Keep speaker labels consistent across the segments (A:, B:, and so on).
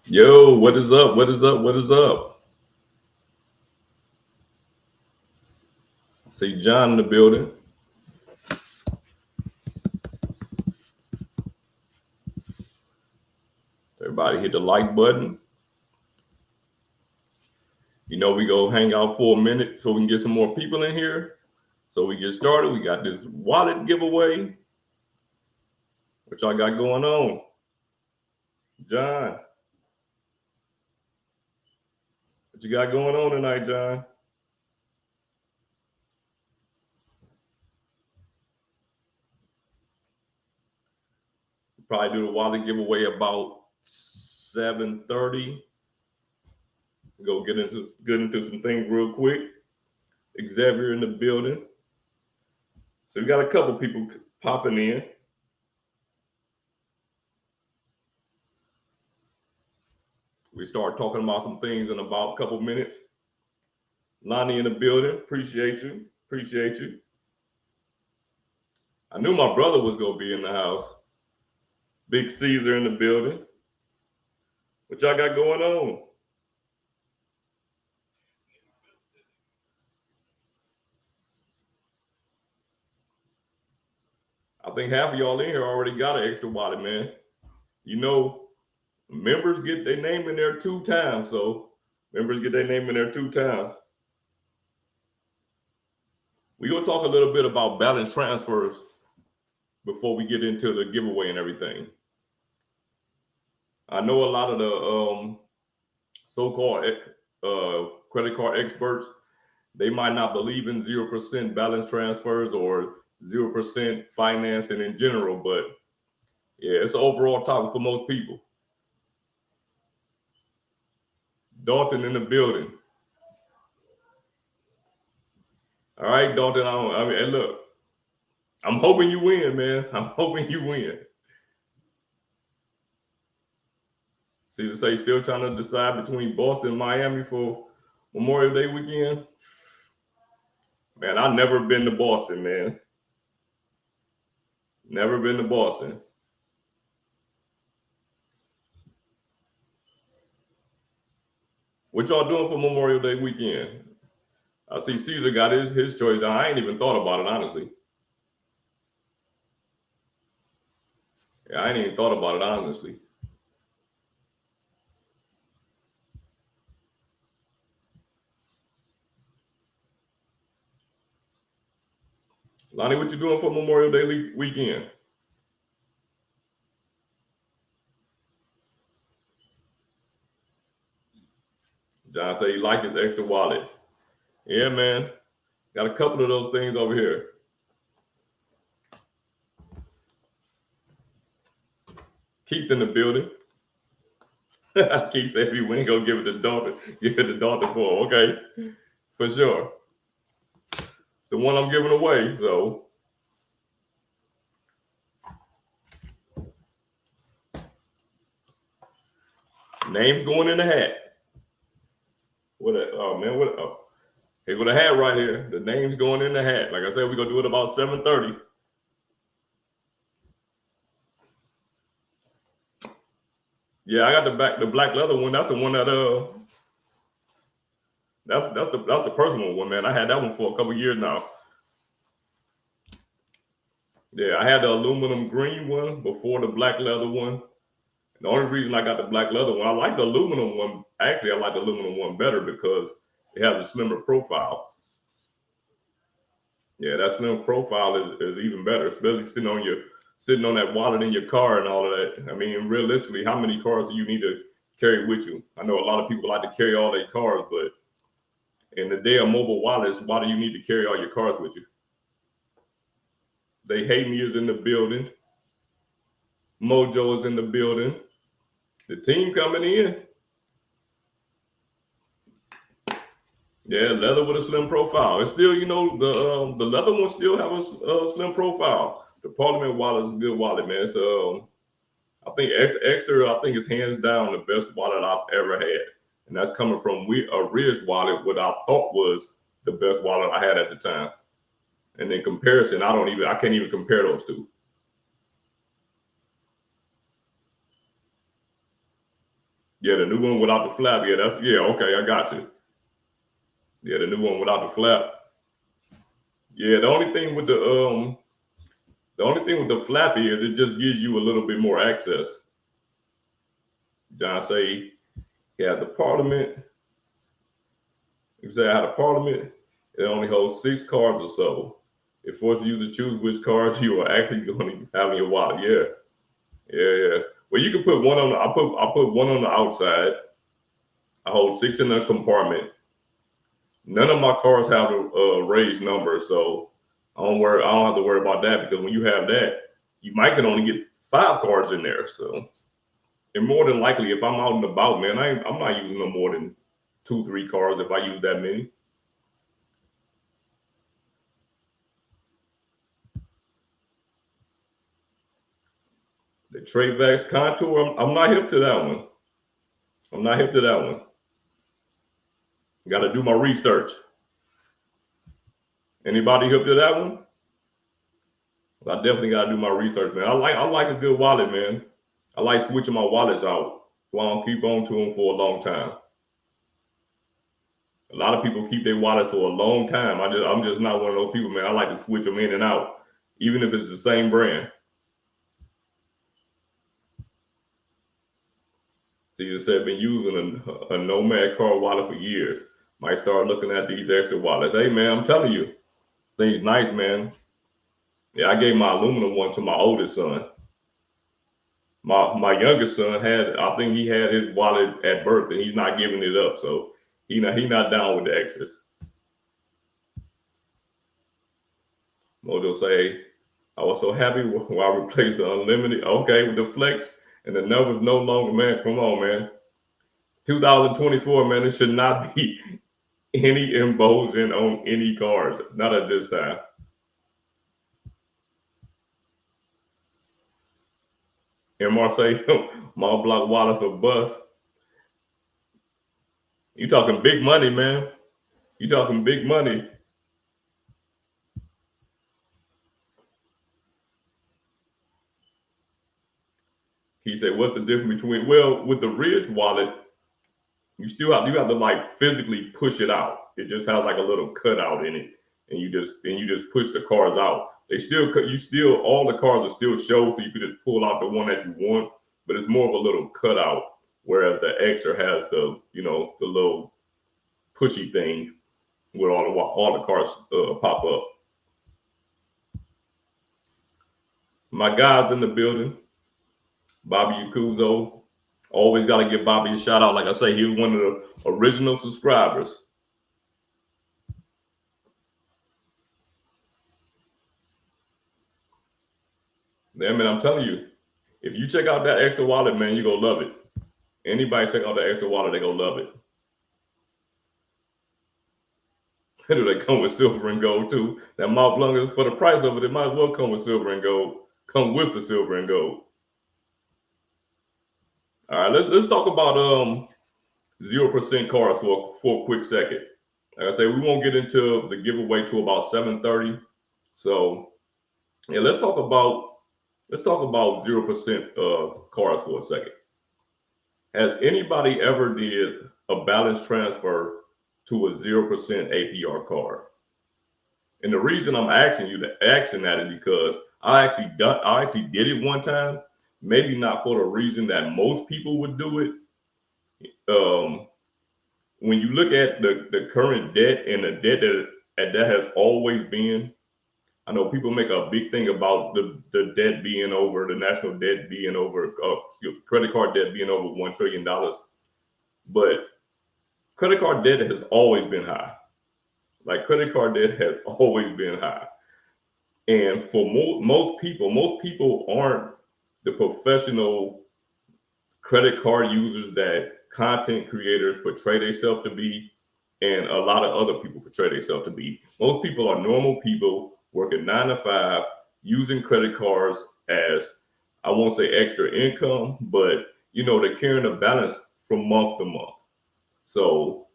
A: Yo, what is up? What is up? What is up? See John in the building. Everybody hit the like button. You know, we go hang out for a minute so we can get some more people in here. So we get started. We got this wallet giveaway. What y'all got going on? John, what you got going on tonight, John? Probably do the wallet giveaway about 7:30. Go get into some things real quick. Xavier in the building. So we got a couple people popping in. We start talking about some things in about a couple minutes. Lonnie in the building. Appreciate you. Appreciate you. I knew my brother was gonna be in the house. Big Caesar in the building. What y'all got going on? I think half of y'all in here already got an extra wallet, man. You know, members get their name in there 2 times, so members get their name in there 2 times. We're gonna talk a little bit about balance transfers before we get into the giveaway and everything. I know a lot of the so-called credit card experts, they might not believe in 0% balance transfers or 0% financing in general, but yeah, it's an overall topic for most people. Dalton in the building. All right, Dalton. I mean, hey, look, I'm hoping you win, man. I'm hoping you win. See, to say still trying to decide between Boston and Miami for Memorial Day weekend. Man, I've never been to Boston, man. Never been to Boston. What y'all doing for Memorial Day weekend? I see Caesar got his choice. I ain't even thought about it, honestly. Yeah, I ain't even thought about it, honestly. Lonnie, what you doing for Memorial Day weekend? John said he liked his extra wallet. Yeah, man. Got a couple of those things over here. Keith in the building. Keith said we ain't gonna give it to Dalton. Give it to Dalton for okay, for sure. It's the one I'm giving away. So names going in the hat. What? Oh man, what? Oh, here with a hat right here. The names going in the hat. Like I said, we're gonna do it about 7:30. Yeah, I got the black leather one. That's the one that that's the personal one, man. I had that one for a couple years now. Yeah, I had the aluminum green one before the black leather one. The only reason I got the black leather one, I like the aluminum one. Actually, I like the aluminum one better because it has a slimmer profile. Yeah, that slim profile is even better, especially sitting on that wallet in your car and all of that. I mean, realistically, how many cars do you need to carry with you? I know a lot of people like to carry all their cars, but in the day of mobile wallets, why do you need to carry all your cars with you? They hate me is in the building. Mojo is in the building. The team coming in. Yeah, leather with a slim profile. It's still, the leather one still have a slim profile. The Parliament wallet is a good wallet, man. So I think Ekster, I think is hands down the best wallet I've ever had, and that's coming from a Ridge wallet, what I thought was the best wallet I had at the time. And in comparison, I can't even compare those two. Yeah, the new one without the flap. Yeah, okay, I got you. Yeah, the new one without the flap. Yeah, the only thing with the flap is it just gives you a little bit more access. John say, yeah, the parliament. You say I had a parliament, it only holds 6 cards or so. It forces you to choose which cards you are actually going to have in your wallet. Yeah, yeah. Well, you can put one on. I put one on the outside. I hold 6 in the compartment. None of my cards have a raised number, so I don't worry. I don't have to worry about that because when you have that, you might can only get 5 cards in there. So, and more than likely, if I'm out and about, man, I'm not using no more than 2, 3 cards if I use that many. The Trayvax Contour, I'm not hip to that one. I'm not hip to that one. Got to do my research. Anybody hip to that one? I definitely got to do my research, man. I like a good wallet, man. I like switching my wallets out, so I don't keep on to them for a long time. A lot of people keep their wallets for a long time. I'm just not one of those people, man. I like to switch them in and out, even if it's the same brand. So you said been using a Nomad card wallet for years. Might start looking at these extra wallets. Hey, man, I'm telling you, things nice, man. Yeah, I gave my aluminum one to my oldest son. My youngest son I think he had his wallet at birth, and he's not giving it up. So he not down with the extras. Mojo say, I was so happy when I replaced the unlimited. Okay, with the flex and the numbers no longer, man. Come on, man. 2024, man. It should not be any embolden on any cards. Not at this time. MR say, my block wallets are bust. You talking big money, man. You talking big money. He said, what's the difference between, well, with the Ridge wallet, you have to like physically push it out. It just has like a little cutout in it, and you just push the cards out. All the cards are still show, so you could just pull out the one that you want, but it's more of a little cutout. Whereas the Ekster has the little pushy thing where all the cards pop up. My guys in the building, Bobby Yakuzo. Always got to give Bobby a shout out. Like I say, he was one of the original subscribers. Yeah, man, I'm telling you, if you check out that extra wallet, man, you're going to love it. Anybody check out that extra wallet, they're going to love it. Do they come with silver and gold too? That Mont Blanc is for the price of it. It might as well come with silver and gold. Come with the silver and gold. All right, let's talk about 0% cards for a quick second. Like I say, we won't get into the giveaway till about 7:30. So yeah, let's talk about 0% cards for a second. Has anybody ever did a balance transfer to a 0% APR card? And the reason I'm asking that is because I actually did it one time. Maybe not for the reason that most people would do it. When you look at the current debt and the debt that has always been, I know people make a big thing about the debt being over, the national debt being over, credit card debt being over $1 trillion. But credit card debt has always been high. Like credit card debt has always been high. And for most people aren't the professional credit card users that content creators portray themselves to be, and a lot of other people portray themselves to be. Most people are normal people working 9 to 5, using credit cards as, I won't say extra income, but they're carrying a balance from month to month. So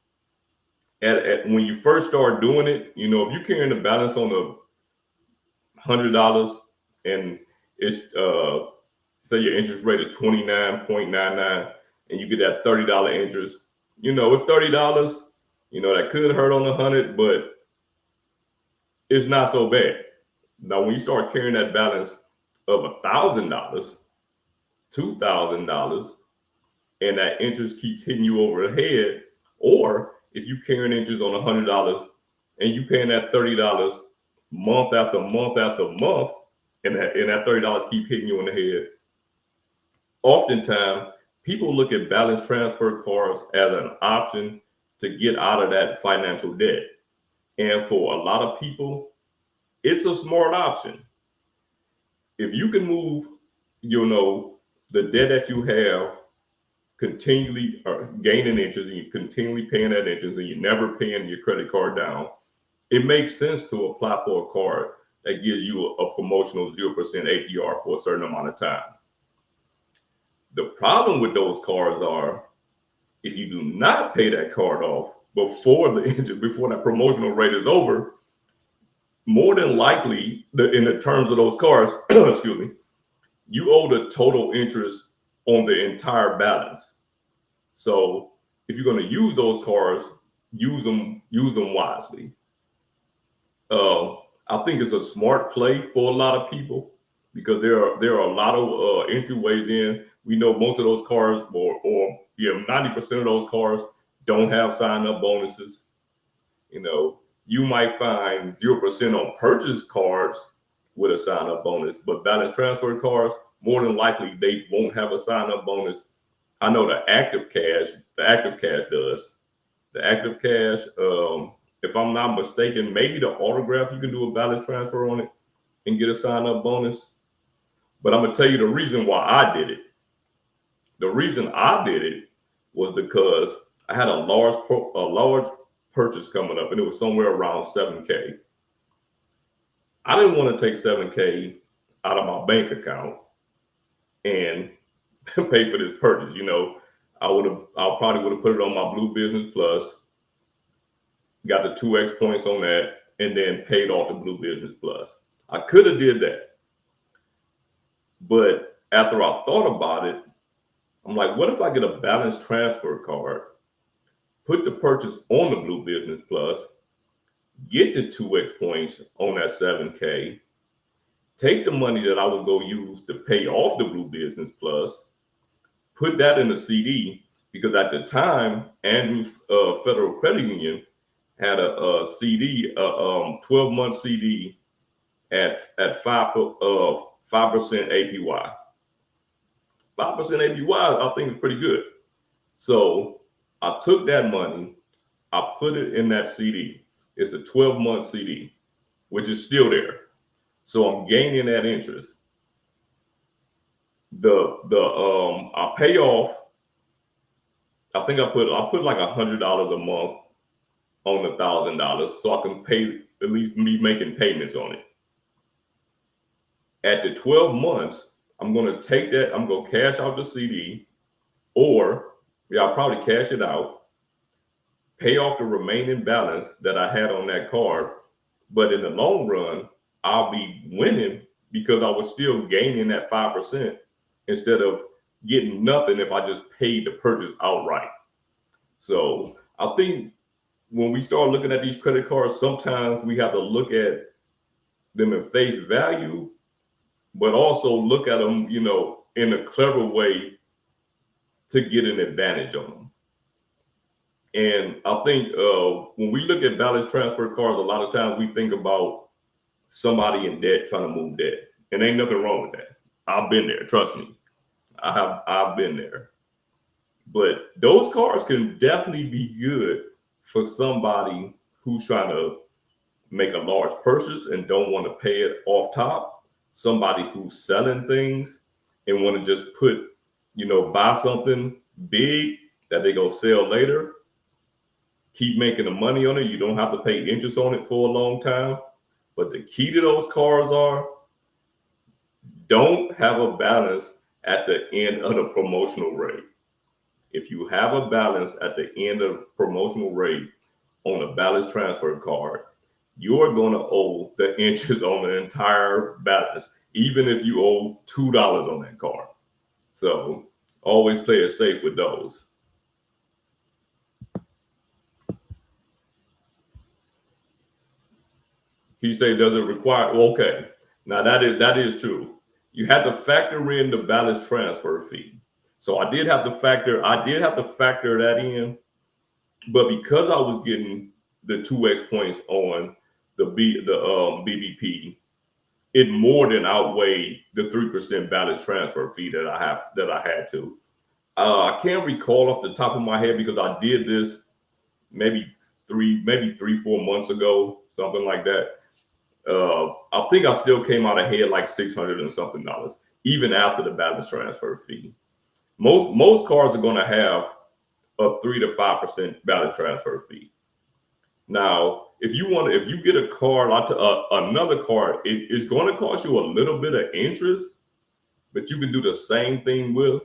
A: when you first start doing it, if you're carrying a balance on $100 and it's say your interest rate is 29.99, and you get that $30 interest. It's $30. That could hurt on 100, but it's not so bad. Now, when you start carrying that balance of $1,000, $2,000, and that interest keeps hitting you over the head, or if you carrying interest on $100 and you paying that $30 month after month after month, and that $30 keep hitting you in the head, oftentimes people look at balance transfer cards as an option to get out of that financial debt. And for a lot of people, it's a smart option. If you can move, the debt that you have continually gaining interest, and you're continually paying that interest, and you're never paying your credit card down, it makes sense to apply for a card that gives you a promotional 0% APR for a certain amount of time. The problem with those cards are, if you do not pay that card off before that promotional rate is over, more than likely, in the terms of those cards, excuse me, you owe the total interest on the entire balance. So if you're going to use those cards, use them wisely. I think it's a smart play for a lot of people because there are a lot of entryways in. We know most of those cards, or 90% of those cards don't have sign-up bonuses. You might find 0% on purchase cards with a sign-up bonus, but balance transfer cards, more than likely, they won't have a sign-up bonus. I know the active cash does. The active cash, if I'm not mistaken, maybe the autograph, you can do a balance transfer on it and get a sign-up bonus. But I'm gonna tell you the reason why I did it. The reason I did it was because I had a large purchase coming up, and it was somewhere around $7K. I didn't want to take $7K out of my bank account and pay for this purchase. I probably would have put it on my Blue Business Plus, got the 2x points on that, and then paid off the Blue Business Plus. I could have did that, but after I thought about it, I'm like, what if I get a balance transfer card, put the purchase on the Blue Business Plus, get the 2x points on that $7K, take the money that I was going to use to pay off the Blue Business Plus, put that in a CD, because at the time, Andrews Federal Credit Union had a CD, 12-month CD at 5% APY. 5% APY, I think is pretty good. So I took that money, I put it in that CD. It's a 12-month CD, which is still there. So I'm gaining that interest. I pay off. I think I put like $100 a month on $1,000, so I can pay, at least me making payments on it. At the 12 months, I'm going to take that. I'm going to cash out the CD, or I'll probably cash it out, pay off the remaining balance that I had on that card. But in the long run, I'll be winning because I was still gaining that 5% instead of getting nothing if I just paid the purchase outright. So I think when we start looking at these credit cards, sometimes we have to look at them in face value, but also look at them, in a clever way to get an advantage on them. And I think when we look at balance transfer cards, a lot of times we think about somebody in debt trying to move debt, and ain't nothing wrong with that. I've been there, trust me. I've been there. But those cards can definitely be good for somebody who's trying to make a large purchase and don't want to pay it off top. Somebody who's selling things and want to just buy something big that they go sell later. Keep making the money on it. You don't have to pay interest on it for a long time. But the key to those cards are, don't have a balance at the end of the promotional rate. If you have a balance at the end of promotional rate on a balance transfer card, you're going to owe the interest on the entire balance, even if you owe $2 on that card. So always play it safe with those. He say, does it require? Well, okay, now that is true. You had to factor in the balance transfer fee. So I did have to factor that in, but because I was getting the 2x points on the BBP, it more than outweighed the 3% balance transfer fee that I had to. I can't recall off the top of my head because I did this maybe 3, 4 months ago, something like that. I think I still came out ahead like $600 and something dollars, even after the balance transfer fee. Most cars are going to have a 3 to 5% balance transfer fee. Now, if you get a car, another car, it's going to cost you a little bit of interest, but you can do the same thing with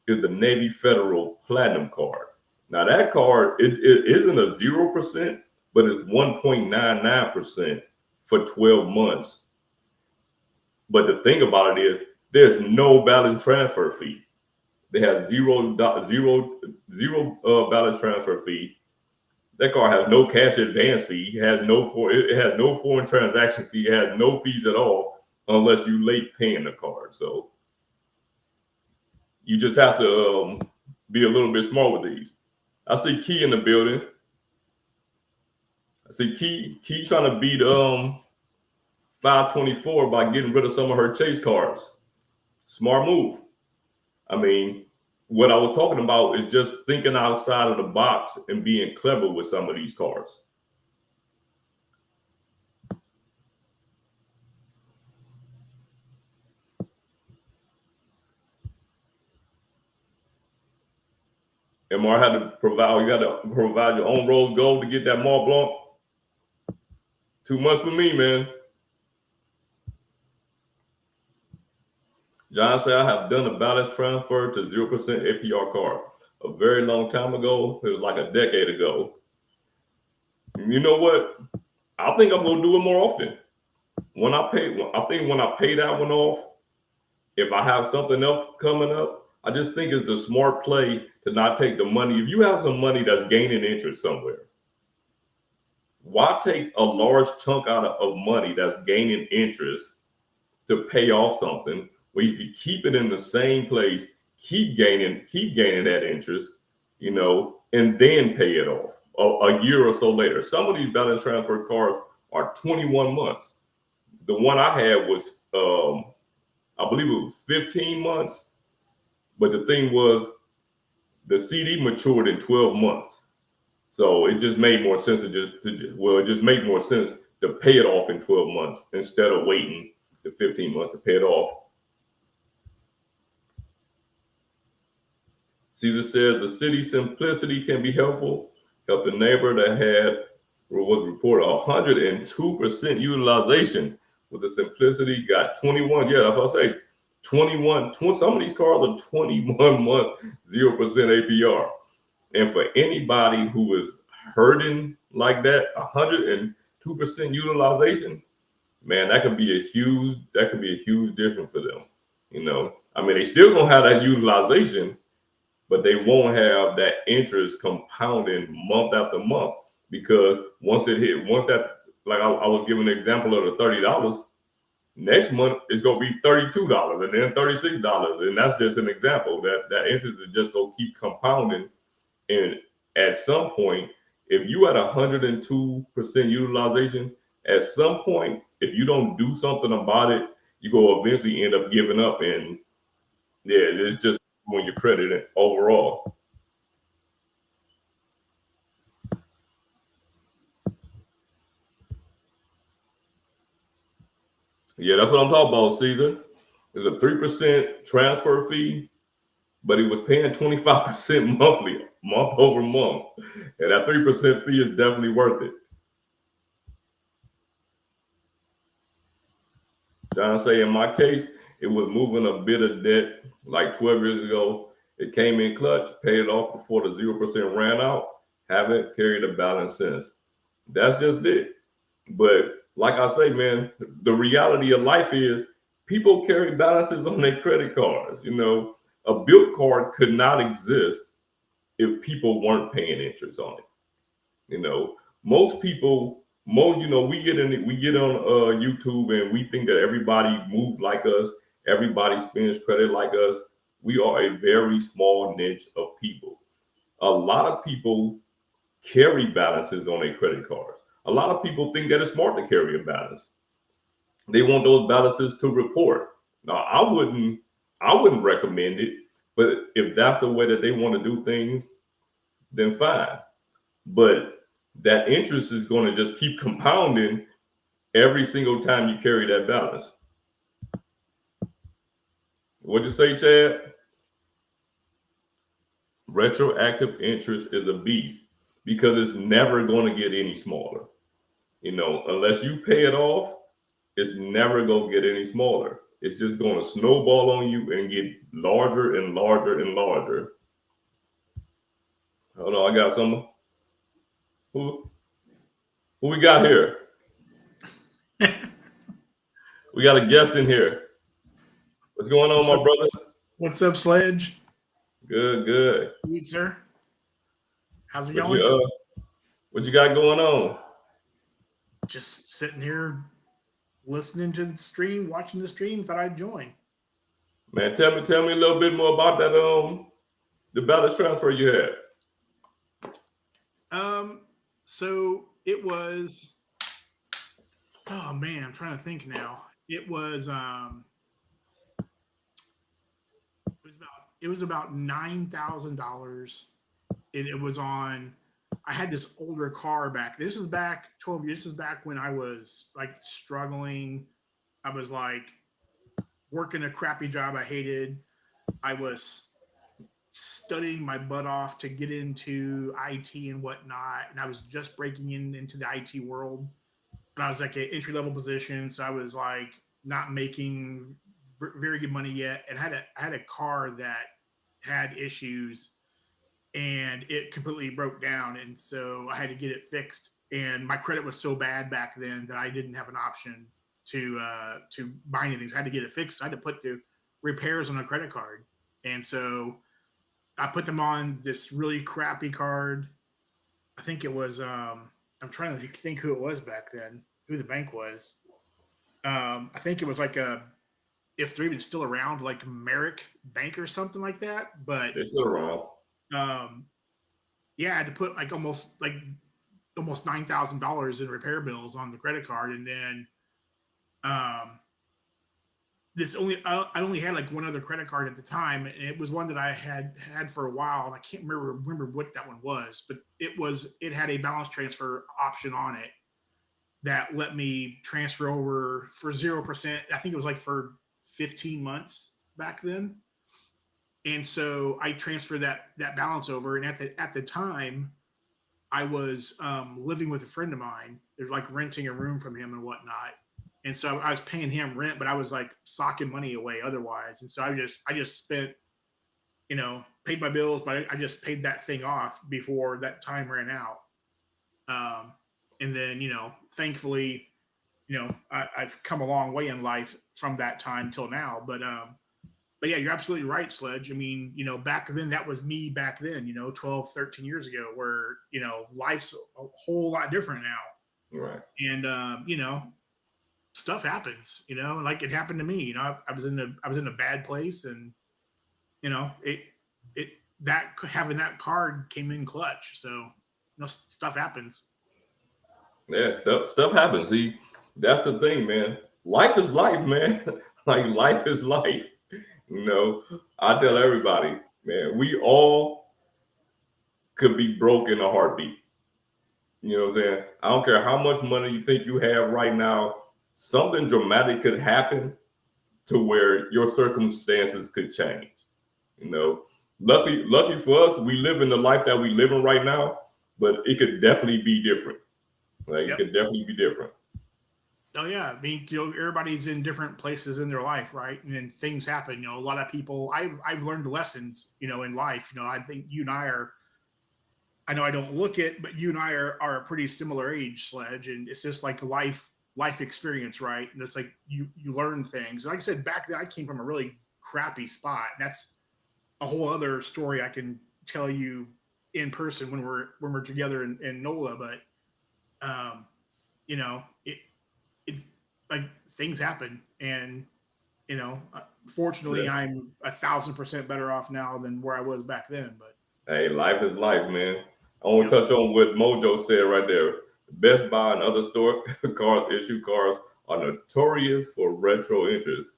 A: is the Navy Federal Platinum card. Now that card it isn't a 0%, but it's 1.99% for 12 months. But the thing about it is there's no balance transfer fee. They have zero balance transfer fee. That car has no cash advance fee. It has no foreign transaction fee. It has no fees at all unless you late paying the card. So you just have to be a little bit smart with these. I see Key in the building. I see Key trying to beat 524 by getting rid of some of her chase cards. Smart move. I mean, what I was talking about is just thinking outside of the box and being clever with some of these cards. MR had to provide. You got to provide your own rose gold to get that Mont Blanc. Too much for me, man. John said, I have done a balance transfer to 0% APR card a very long time ago. It was like a decade ago. And you know what? I think I'm gonna do it more often. When I pay that one off, if I have something else coming up, I just think it's the smart play to not take the money. If you have some money that's gaining interest somewhere, why take a large chunk out of money that's gaining interest to pay off something where you can keep it in the same place, keep gaining that interest, and then pay it off a year or so later. Some of these balance transfer cards are 21 months. The one I had was, I believe it was 15 months, but the thing was the CD matured in 12 months. So it just made more sense it just made more sense to pay it off in 12 months instead of waiting the 15 months to pay it off. Caesar says the city simplicity can be helpful. Help the neighbor that was reported 102% utilization with the simplicity got 21. Yeah, that's what I say. 21. Some of these cars are 21 months, 0% APR. And for anybody who is hurting like that, 102% utilization, man, that could be a huge difference for them. I mean, they still gonna have that utilization, but they won't have that interest compounding month after month because once that, like I was giving an example of the $30, next month it's gonna be $32 and then $36, and that's just an example. That interest is just gonna keep compounding, and at some point, if you at 102% utilization, at some point, if you don't do something about it, you go eventually end up giving up, and yeah, it's just when your credit overall. Yeah, that's what I'm talking about, Caesar. There's a 3% transfer fee, but he was paying 25% monthly, month over month. And that 3% fee is definitely worth it. John say, in my case, it was moving a bit of debt like 12 years ago. It came in clutch, paid it off before the 0% ran out. Haven't carried a balance since. That's just it. But like I say, man, the reality of life is people carry balances on their credit cards. A built card could not exist if people weren't paying interest on it. You know, most people, we get on YouTube and we think that everybody moves like us, everybody spends credit like us. We are a very small niche of people. A lot of people carry balances on their credit cards. A lot of people think that it's smart to carry a balance. They want those balances to report. Now, I wouldn't recommend it, but if that's the way that they want to do things, then fine. But that interest is going to just keep compounding every single time you carry that balance. What'd you say, Chad? Retroactive interest is a beast because it's never going to get any smaller. Unless you pay it off, it's never going to get any smaller. It's just going to snowball on you and get larger and larger and larger. Hold on, I got someone. Who we got here? We got a guest in here. What's going on, my brother?
B: What's up, Sledge?
A: Good, good.
B: Good, sir. How's it
A: What
B: going?
A: you what you got going on?
B: Just sitting here listening to the stream, watching the stream. Thought I'd join.
A: Man, tell me a little bit more about that the balance transfer you had.
B: So it was. Oh man, I'm trying to think now. It was about $9,000, and it was on. I had this older car back. This is back 12 years. This is back when I was like struggling. I was like working a crappy job I hated. I was studying my butt off to get into IT and whatnot, and I was just breaking into the IT world. And I was like an entry level position, so I was like not making very good money yet, and I had a car that had issues, and it completely broke down, and so I had to get it fixed. And my credit was so bad back then that I didn't have an option to buy anything. So I had to get it fixed. So I had to put the repairs on a credit card, and so I put them on this really crappy card. I think it was. I'm trying to think who it was back then, who the bank was. I think it was like if they're even still around, like Merrick Bank or something like that. But
A: They're still around.
B: um, yeah, I had to put like almost $9,000 in repair bills on the credit card, and then um, this only I only had like one other credit card at the time, and it was one that I had for a while, and I can't remember what that one was, but it had a balance transfer option on it that let me transfer over for 0%. I think it was like for 15 months back then, and so I transferred that balance over, and at the time I was living with a friend of mine. They're like renting a room from him and whatnot. And so I was paying him rent, but I was like socking money away otherwise. And so I just spent, paid my bills, but I just paid that thing off before that time ran out. Um, and then, thankfully, I've come a long way in life from that time till now. But yeah, you're absolutely right, Sledge. I mean, back then, that was me back then, 12, 13 years ago, where, life's a whole lot different now.
A: Right.
B: And, stuff happens, like it happened to me. I was in a bad place, and, it, that having that card came in clutch. So, stuff happens.
A: Yeah, stuff happens. See, that's the thing, man. Life is life, man. Like life is life. You know, I tell everybody, man, we all could be broke in a heartbeat. You know what I'm saying? I don't care how much money you think you have right now, something dramatic could happen to where your circumstances could change. You know, lucky for us, we live in the life that we live in right now, but it could definitely be different. Like it
B: Yep.
A: could definitely be different.
B: Oh yeah, I mean, everybody's in different places in their life, right? And then things happen. A lot of people. I've learned lessons, in life. I think you and I are. I know I don't look it, but you and I are a pretty similar age, Sledge, and it's just like life experience, right? And it's like you learn things. And like I said, back then I came from a really crappy spot, and that's a whole other story I can tell you in person when we're together in NOLA. But you know, it's like things happen, and fortunately,
A: Yeah.
B: I'm 1,000% better off now than where I was back then. But
A: Hey, life is life, man. I want to
B: yep,
A: touch on what Mojo said right there. Best Buy and other store cars are notorious for retro interest.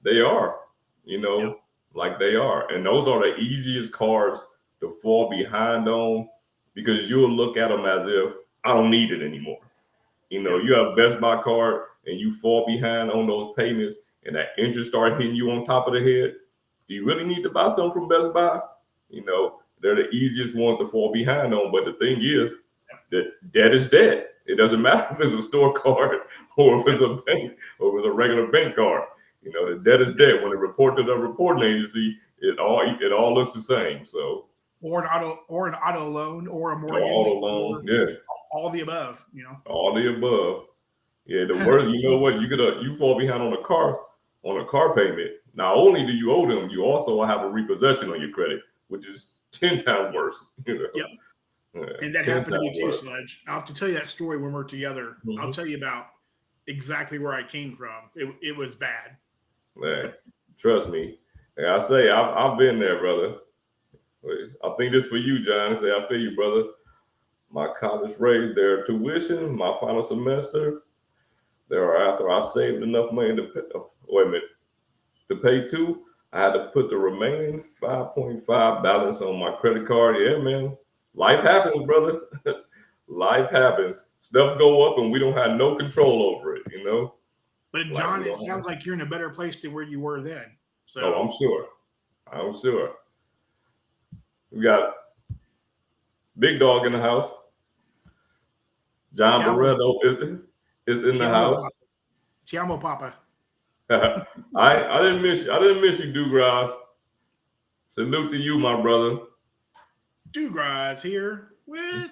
A: They are, you
B: yep,
A: know, like they are. And those are the easiest cars to fall behind on because you'll look at them as if I don't need it anymore.
B: yep.
A: You have a Best Buy card and you fall behind on those payments and that interest start hitting you on top of the head. Do you really need to buy something from Best Buy? They're the easiest ones to fall behind on. But the thing is that debt is debt. It doesn't matter if it's a store card or if
B: Yep.
A: it's a bank or if it's a regular bank card. The debt is debt. When it report to the reporting agency, it all looks the same. So
B: Or an auto loan or a
A: or auto
B: mortgage
A: loan,
B: or
A: yeah,
B: all the above.
A: all the above. Yeah, the worst. You know
B: So,
A: what? You fall behind on a car payment. Not only do you owe them, you also have a repossession on your credit, which is 10 times worse.
B: yep.
A: Yeah,
B: And that
A: 10
B: happened to me
A: times
B: too,
A: worse.
B: Sledge. I'll have to tell you that story when we're together. I'll
A: Hmm.
B: tell you about exactly where I came from. It was bad.
A: Man, trust me. Like I say, I've been there, brother. I think this for you, John. I say I feel you, brother. My college raised their tuition, my final semester. Thereafter, I saved enough money to pay. Oh, wait a minute. To pay two, I had to put the remaining 5.5 balance on my credit card. Yeah, man. Life happens, brother. Life happens. Stuff go up and we don't have no control over it.
B: But
A: Like
B: John,
A: we
B: it
A: don't have.
B: sounds like you're in a better place than where you were then.
A: Oh,
B: So
A: I'm sure. I'm sure. We got Big Dog in the house. John
B: Tiamo,
A: Barreto is in the
B: Tiamo,
A: house.
B: Papa, Tiamo, Papa.
A: I didn't miss you. I didn't miss you, Dugras. Salute to you, my brother.
B: Dugras here with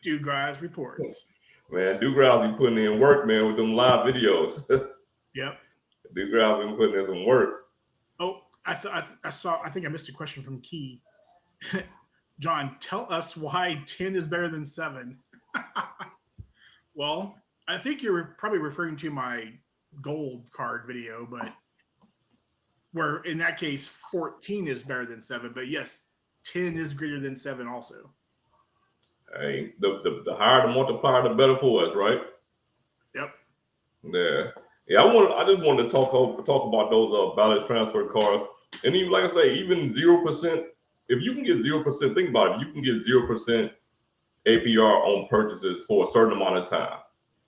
B: Dugras reports.
A: Man, Dugras be putting in work, man, with them live videos.
B: Yep.
A: Dugras been putting in some work.
B: Oh, I saw. I think I missed a question from Key. John, tell us why 10 is better than 7. Well, I think you're probably referring to my gold card video, but where in that case 14 is better than 7. But yes, 10 is greater than 7 also.
A: Hey, the higher the multiplier, the better for us, right?
B: Yep.
A: Yeah. Yeah, I just wanted to talk about those balance transfer cards. And even like I say, even 0%, if you can get 0%, think about it, you can get 0% APR on purchases for a certain amount of time.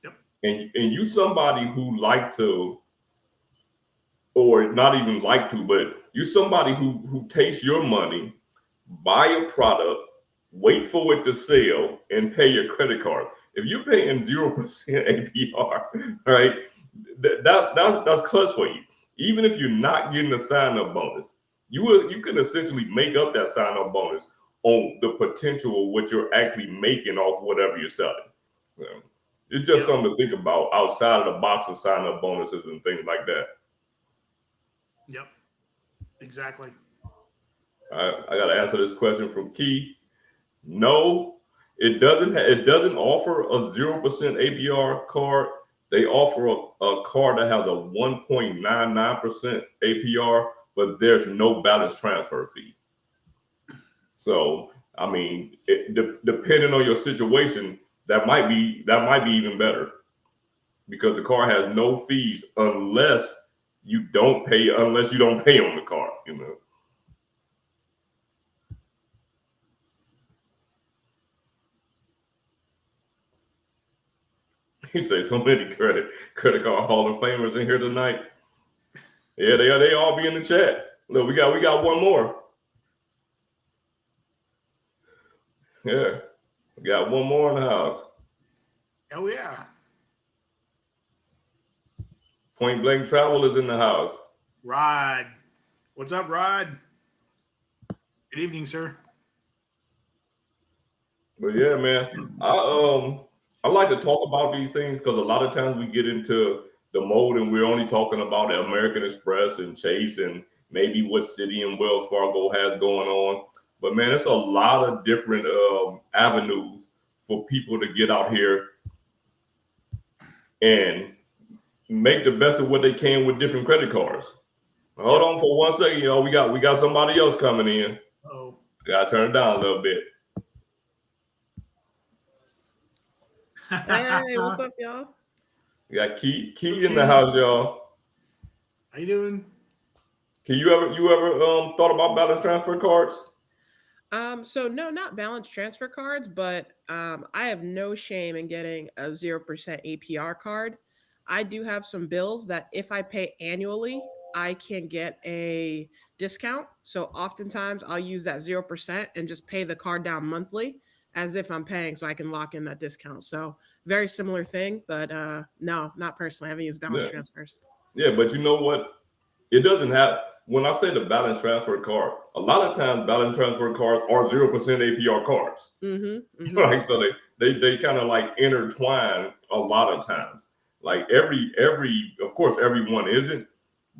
B: Yep.
A: And you somebody who like to, or not even like to, but you somebody who takes your money, buy a product, wait for it to sell, and pay your credit card. If you're paying 0% APR, right, that's clutch for you. Even if you're not getting a sign-up bonus, you can essentially make up that sign-up bonus on the potential of what you're actually making off whatever you're selling. Um, it's just
B: Yep.
A: something to think about outside of the box of sign-up bonuses and things like that.
B: Yep. Exactly.
A: I got to answer this question from Key. No, it doesn't. It doesn't offer a 0% APR card. They offer a card that has a 1.99% APR, but there's no balance transfer fee. So, I mean, depending on your situation, that might be even better because the car has no fees unless you don't pay on the car. You say so many credit card Hall of Famers in here tonight. Yeah, they all be in the chat. Look, we got one more. Yeah, we got one more in the house.
B: Oh yeah.
A: Point Blank Travel is in the house.
B: Rod. What's up, Rod? Good evening, sir.
A: But yeah, man, I like to talk about these things because a lot of times we get into the mode and we're only talking about American Express and Chase maybe what City and Wells Fargo has going on. But man, it's a lot of different avenues for people to get out here and make the best of what they can with different credit cards. Hold on for 1 second, y'all. We got somebody else coming in.
B: Oh,
A: Gotta turn it down a little bit.
C: Hey, what's up, y'all?
A: We got Key in the house, y'all.
B: How you doing?
A: Can you ever thought about balance transfer cards?
C: So no, not balance transfer cards, but I have no shame in getting a 0% APR card. I do have some bills that if I pay annually, I can get a discount. So oftentimes I'll use that 0% and just pay the card down monthly as if I'm paying so I can lock in that discount. So very similar thing, but no, not personally. I haven't used balance transfers.
A: Yeah, but you know what? It doesn't have. When I say the balance transfer card, a lot of times balance transfer cards are 0% APR cards. Right? So they kind of like intertwine a lot of times. Like every of course everyone isn't,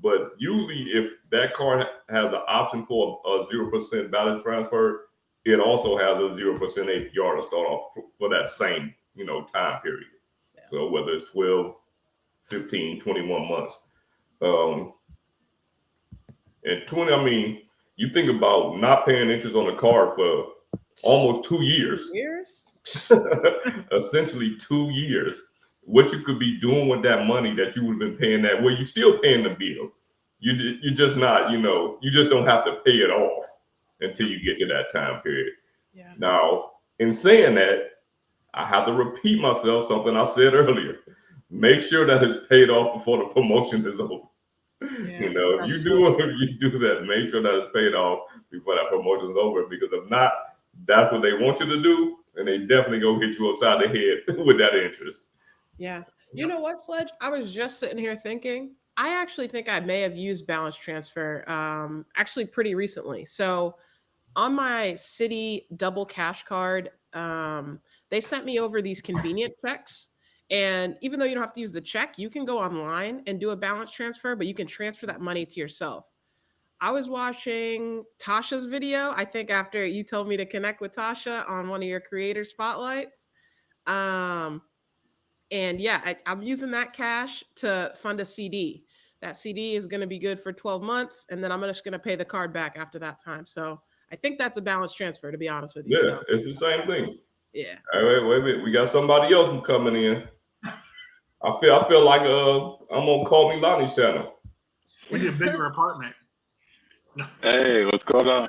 A: but usually if that card has the option for a 0% balance transfer, it also has a 0% APR to start off for that same time period. Yeah. So whether it's 12, 15, 21 months. And 20, I mean, you think about not paying interest on a card for almost 2 years. Essentially 2 years. What you could be doing with that money that you would have been paying that, well, you're still paying the bill. You're just not, you just don't have to pay it off until you get to that time period. Yeah. Now, in saying that, I have to repeat myself, something I said earlier. Make sure that it's paid off before the promotion is over. Yeah, if you do that, make sure that it's paid off before that promotion is over. Because if not, that's what they want you to do, and they definitely gonna hit you upside the head with that interest.
C: Yeah, you know what, Sledge? I was just sitting here thinking. I actually think I may have used balance transfer actually pretty recently. So on my City double cash card, they sent me over these convenient checks. And even though you don't have to use the check, you can go online and do a balance transfer, but you can transfer that money to yourself. I was watching Tasha's video, I think after you told me to connect with Tasha on one of your creator spotlights. And yeah, I'm using that cash to fund a CD. That CD is going to be good for 12 months, and then I'm just going to pay the card back after that time. So I think that's a balance transfer, to be honest with you.
A: Yeah, it's the same thing.
C: Yeah.
A: All right, wait. We got somebody else coming in. I feel like I'm on Call Me Lonnie's channel.
B: We need a bigger apartment.
D: Hey, what's going on?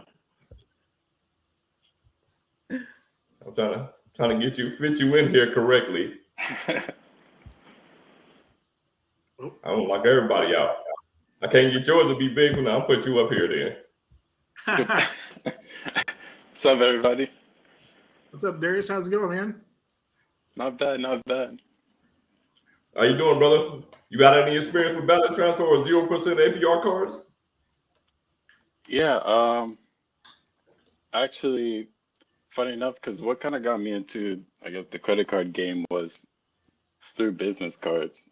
A: I'm trying to fit you in here correctly. I don't like everybody out. I can't get yours to be big when I'll put you up here then.
D: What's up, everybody?
B: What's up, Darius? How's it going, man?
D: Not bad, not bad.
A: How you doing, brother? You got any experience with balance transfer or 0% APR cards?
D: Yeah, actually, funny enough, because what kind of got me into, I guess, the credit card game was through business cards.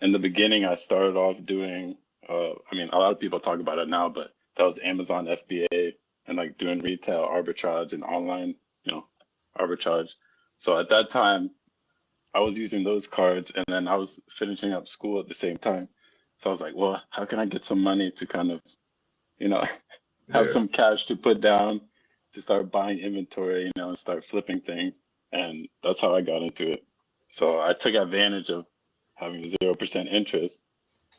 D: In the beginning, I started off doing, I mean, a lot of people talk about it now, but that was Amazon FBA and like doing retail arbitrage and online, arbitrage. So at that time, I was using those cards, and then I was finishing up school at the same time. So I was like, well, how can I get some money to kind of, have some cash to put down to start buying inventory, and start flipping things. And that's how I got into it. So I took advantage of having 0% interest.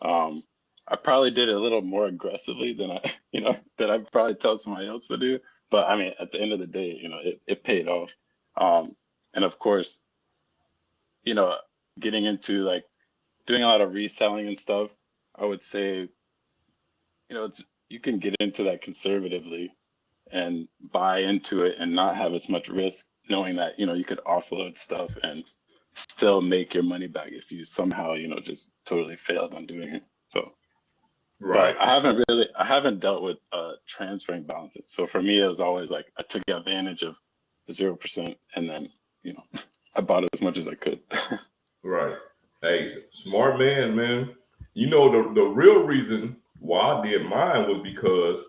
D: I probably did it a little more aggressively than than I'd probably tell somebody else to do. But I mean, at the end of the day, it paid off. And of course, getting into like doing a lot of reselling and stuff, I would say, you can get into that conservatively and buy into it and not have as much risk, knowing that, you could offload stuff and still make your money back if you somehow, just totally failed on doing it. So, right. But I haven't dealt with transferring balances. So for me, it was always like, I took advantage of the 0% and then, I bought as much as I could.
A: Right. Hey, smart man. the real reason why I did mine was because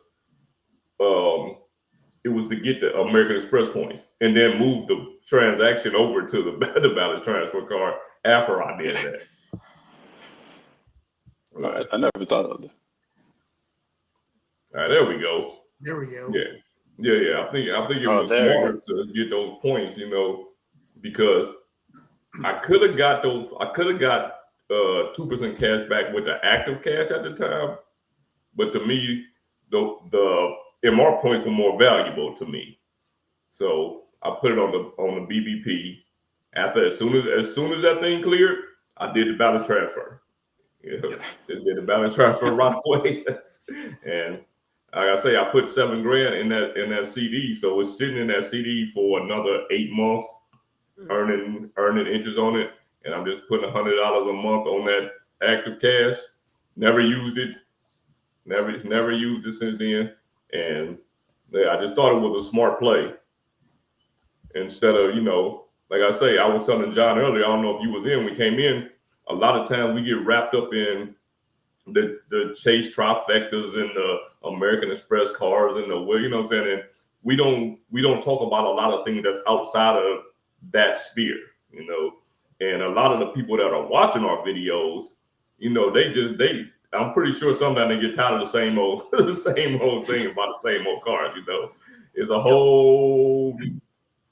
A: it was to get the American Express points and then move the transaction over to the the balance transfer card after I did that. Right.
D: I never thought of that.
A: All right, there we go.
B: There we go.
A: Yeah. I think it
D: Oh,
A: was
D: there you
A: smart to get those points, because I could have got 2% cash back with the active cash at the time, but to me, the MR points were more valuable to me. So I put it on the BBP. As soon as that thing cleared, I did the balance transfer. Did the balance transfer right away, and like I say, I put $7,000 in that CD, so it's sitting in that CD for another 8 months, earning interest on it, and I'm just putting $100 a month on that active cash. Never used it, never used it since then, and I just thought it was a smart play. Instead of like I say, I was telling John earlier. I don't know if you was in. We came in. A lot of times we get wrapped up in the Chase trifectas and the American Express cards and what I'm saying, and we don't talk about a lot of things that's outside of that sphere, and a lot of the people that are watching our videos, I'm pretty sure sometimes they get tired of the same old thing about the same old cards. It's a whole,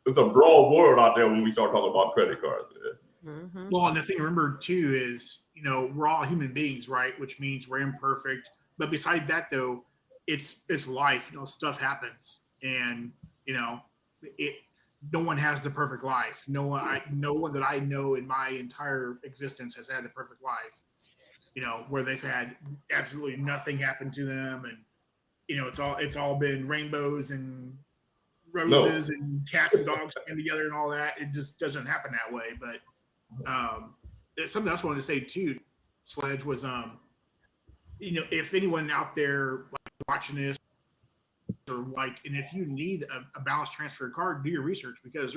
A: it's a broad world out there when we start talking about credit cards.
B: Mm-hmm. Well, and the thing to remember too is, we're all human beings, right? Which means we're imperfect. But beside that, though, it's life. Stuff happens, and no one has the perfect life. No one that I know in my entire existence has had the perfect life. Where they've had absolutely nothing happen to them, and it's all been rainbows and roses and cats and dogs coming together and all that. It just doesn't happen that way. But something else I wanted to say too, Sledge, was if anyone out there watching this, or and if you need a balance transfer card, do your research, because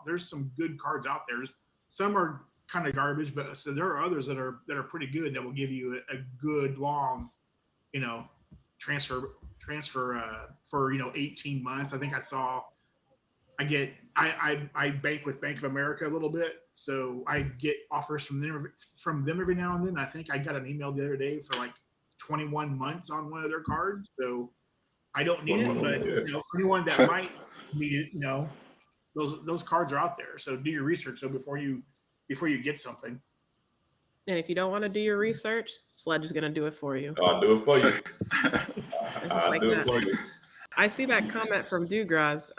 B: there's some good cards out there. Some are kind of garbage, but so there are others that are pretty good, that will give you a good long transfer for 18 months. I think I bank with Bank of America a little bit, so I get offers from them every now and then. I think I got an email the other day for 21 months on one of their cards, so I don't need it, but for anyone that might need it, those cards are out there. So do your research before you get something.
C: And if you don't want to do your research, Sledge is going to do it for you.
A: I'll do it for you. I'll do it for you.
C: I see that comment from Dugras.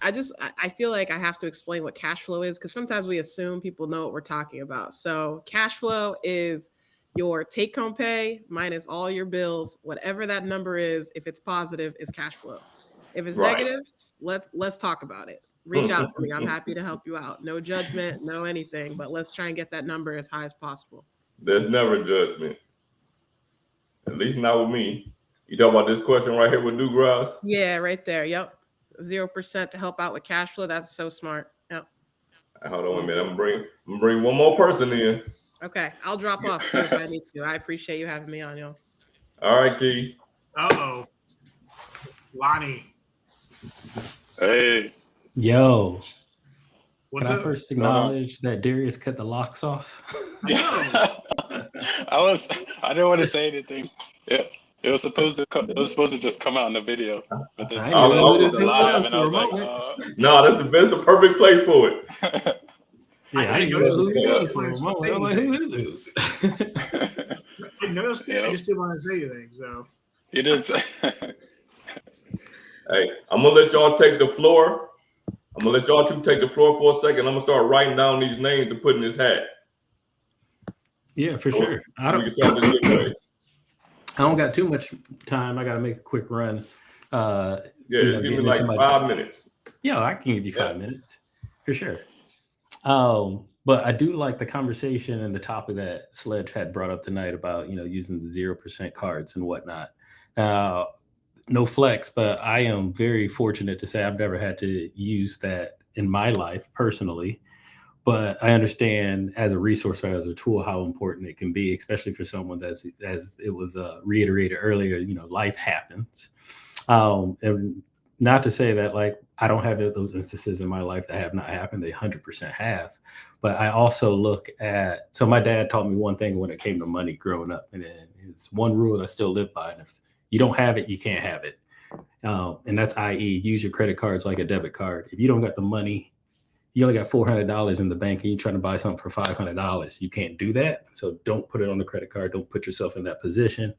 C: I feel like I have to explain what cash flow is, because sometimes we assume people know what we're talking about. So cash flow is your take-home pay minus all your bills, whatever that number is. If it's positive, is cash flow. If it's negative, let's talk about it. Reach out to me. I'm happy to help you out. No judgment, no anything, but let's try and get that number as high as possible.
A: There's never judgment. At least not with me. You talk about this question right here with Dugras?
C: Yeah, right there. Yep. 0% to help out with cash flow. That's so smart. Yep.
A: Hold on a minute. I'm gonna bring one more person in.
C: Okay. I'll drop off too if I need to. I appreciate you having me on, y'all.
A: All right, Key.
B: Uh-oh. Lonnie.
D: Hey.
E: Yo.
B: What's
E: Can
B: up?
E: I first acknowledge that Darius cut the locks off?
D: I didn't want to say anything. Yeah. It was supposed to just come out in the video, but then
E: I
A: know
D: did
A: what
D: the
A: it
D: live,
E: was
D: and I was
E: for a
D: like,
E: moment.
A: No, that's the perfect place for it.
E: Yeah,
B: I
E: I
B: noticed
E: who he
B: it.
E: was for a moment. I'm like, who is this?
B: I noticed it. I just didn't want to say anything. So
D: it is.
A: Hey, I'm gonna let y'all take the floor. I'm gonna let y'all two take the floor for a second. I'm gonna start writing down these names and putting this hat.
E: Yeah, for sure.
A: We can start this giveaway.
E: I don't got too much time. I got to make a quick run.
A: Just give me like 5 minutes.
E: Yeah, I can give you 5 minutes for sure. But I do like the conversation and the topic that Sledge had brought up tonight about, using the 0% cards and whatnot. Now, no flex, but I am very fortunate to say I've never had to use that in my life personally. But I understand as a resource or as a tool how important it can be, especially for someone as it was reiterated earlier. Life happens, and not to say that like I don't have those instances in my life that have not happened. They 100% have. But I also look at, so my dad taught me one thing when it came to money growing up, and it's one rule I still live by. And if you don't have it, you can't have it. And that's i.e. use your credit cards like a debit card. If you don't got the money, you only got $400 in the bank and you're trying to buy something for $500. You can't do that. So don't put it on the credit card. Don't put yourself in that position.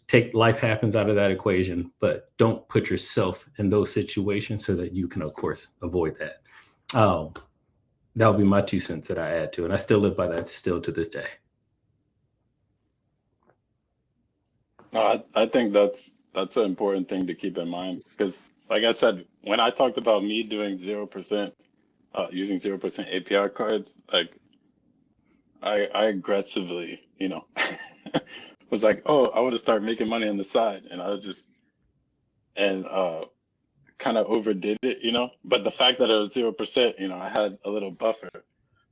E: Take life happens out of that equation, but don't put yourself in those situations so that you can, of course, avoid that. That would be my 2 cents that I add to it. I still live by that still to this day.
D: No, I think that's an important thing to keep in mind, because like I said, when I talked about me doing 0%, using 0% APR cards, like I aggressively, was like, oh, I want to start making money on the side. And I was just, and kind of overdid it, but the fact that it was 0%, I had a little buffer.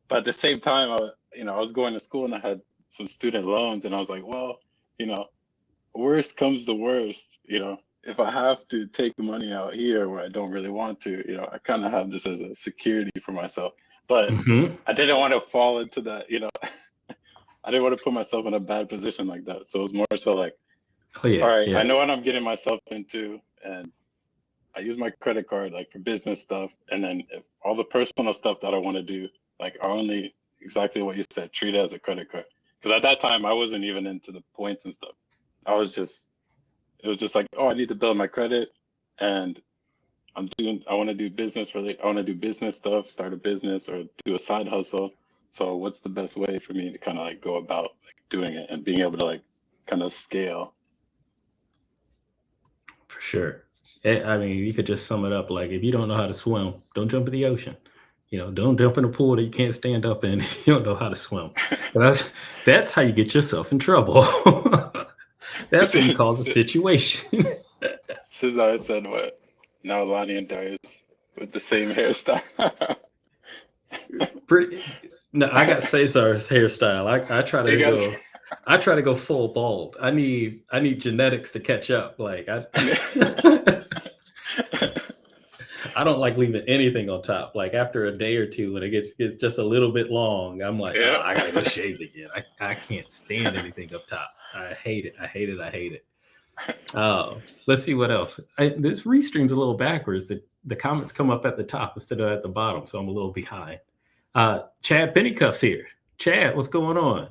D: But at the same time, I was going to school and I had some student loans, and I was like, well, worst comes to worst, if I have to take money out here where I don't really want to, I kind of have this as a security for myself. But I didn't want to fall into that, I didn't want to put myself in a bad position like that. So it was more so like, all right, I know what I'm getting myself into, and I use my credit card like for business stuff. And then if all the personal stuff that I want to do, like I only exactly what you said, treat it as a credit card. Because at that time I wasn't even into the points and stuff. It was just like, oh, I need to build my credit, and I want to do business I want to do business stuff, start a business or do a side hustle. So what's the best way for me to kind of like go about like doing it and being able to like kind of scale?
E: For sure. I mean, you could just sum it up like, if you don't know how to swim, don't jump in the ocean. Don't jump in a pool that you can't stand up in if you don't know how to swim. That's how you get yourself in trouble. That's what you call the situation.
D: Cesar said what? Now Lonnie and Darius with the same hairstyle.
E: No, I got Cesar's hairstyle. I try to go full bald. I need genetics to catch up. Like I don't like leaving anything on top. Like after a day or two, when it gets just a little bit long, I'm like, oh, I gotta go shave again. I can't stand anything up top. I hate it. Let's see what else. This restream's a little backwards. The comments come up at the top instead of at the bottom, so I'm a little behind. Chad Pennycuff's here. Chad, what's going on?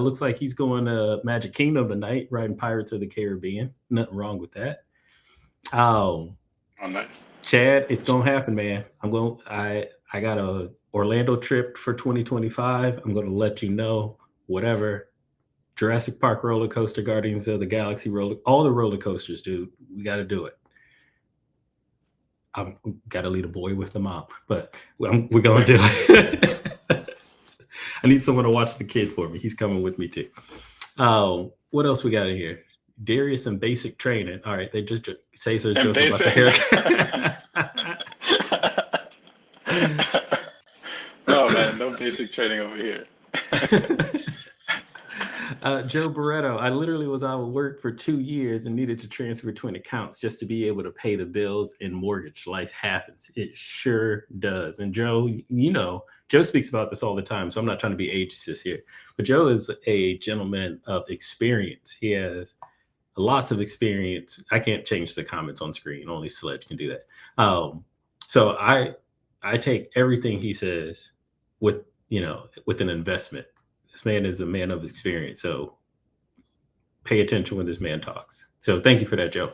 E: Looks like he's going to Magic Kingdom tonight, riding Pirates of the Caribbean. Nothing wrong with that. Oh,
D: nice.
E: Chad, it's gonna happen, man. I got a Orlando trip for 2025. I'm gonna let you know. Whatever. Jurassic Park roller coaster, Guardians of the Galaxy all the roller coasters, dude. We got to do it. I've got to lead a boy with the mom, but we're going to do it. I need someone to watch the kid for me. He's coming with me too. What else we got in here? Darius and basic training. All right, they just say so about the
D: haircut. No, man, no basic training over here.
E: Joe Barretto, I literally was out of work for 2 years and needed to transfer between accounts just to be able to pay the bills and mortgage. Life happens. It sure does. And Joe, Joe speaks about this all the time, so I'm not trying to be ageist here. But Joe is a gentleman of experience. He has lots of experience. I can't change the comments on screen. Only Sledge can do that. So I take everything he says with an investment. This man is a man of experience, so pay attention when this man talks. So thank you for that, Joe.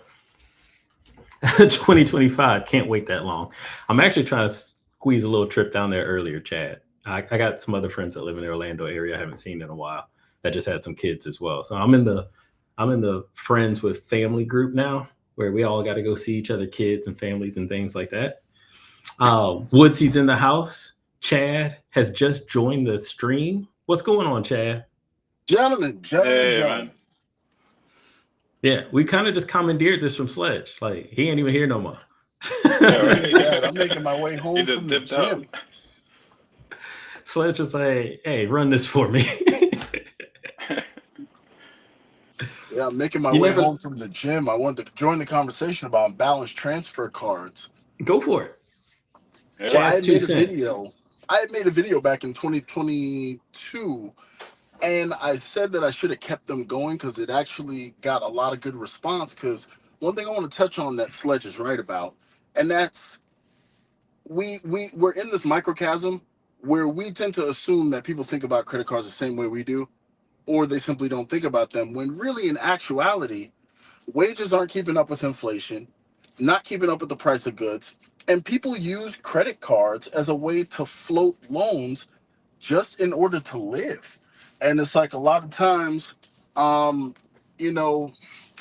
E: 2025, can't wait that long. I'm actually trying to squeeze a little trip down there earlier, Chad. I got some other friends that live in the Orlando area I haven't seen in a while that just had some kids as well. So I'm in the friends with family group now, where we all got to go see each other, kids and families and things like that. Woodsy's in the house. Chad has just joined the stream. What's going on, Chad?
F: Gentlemen.
D: Man.
E: Yeah, we kind of just commandeered this from Sledge. Like, he ain't even here no more.
F: Yeah, I'm making my way home
D: He just
F: from the
D: dipped out.
F: gym.
E: Sledge is like, hey, run this for me.
F: Yeah, I'm making my
E: You
F: way
E: never-
F: home from the gym. I wanted to join the conversation about balance transfer cards.
E: Go for it.
D: Yeah.
F: Well, I
E: Chad's
F: had
E: 2
F: made a
E: cents.
F: video. I had made a video back in 2022, and I said that I should have kept them going because it actually got a lot of good response. Because one thing I want to touch on that Sledge is right about, and that's we're in this microcosm where we tend to assume that people think about credit cards the same way we do, or they simply don't think about them. When really, in actuality, wages aren't keeping up with inflation, not keeping up with the price of goods, and people use credit cards as a way to float loans just in order to live. And it's like a lot of times, um, you know,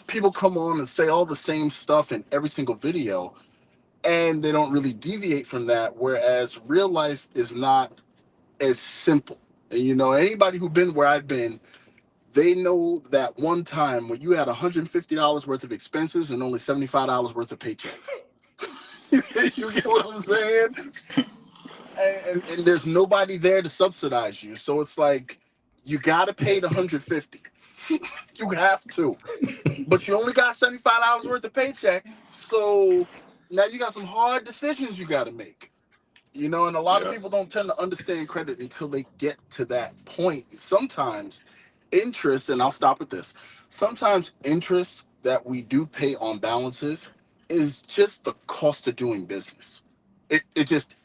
F: people come on and say all the same stuff in every single video, and they don't really deviate from that. Whereas real life is not as simple. And anybody who's been where I've been, they know that one time when you had $150 worth of expenses and only $75 worth of paycheck. You get what I'm saying? And there's nobody there to subsidize you. So it's like you gotta pay the $150. You have to. But you only got $75 worth of paycheck. So now you got some hard decisions you gotta make. And a lot of
D: Yeah.
F: people don't tend to understand credit until they get to that point. Sometimes interest, and I'll stop at this. Sometimes interest that we do pay on balances is just the cost of doing business. It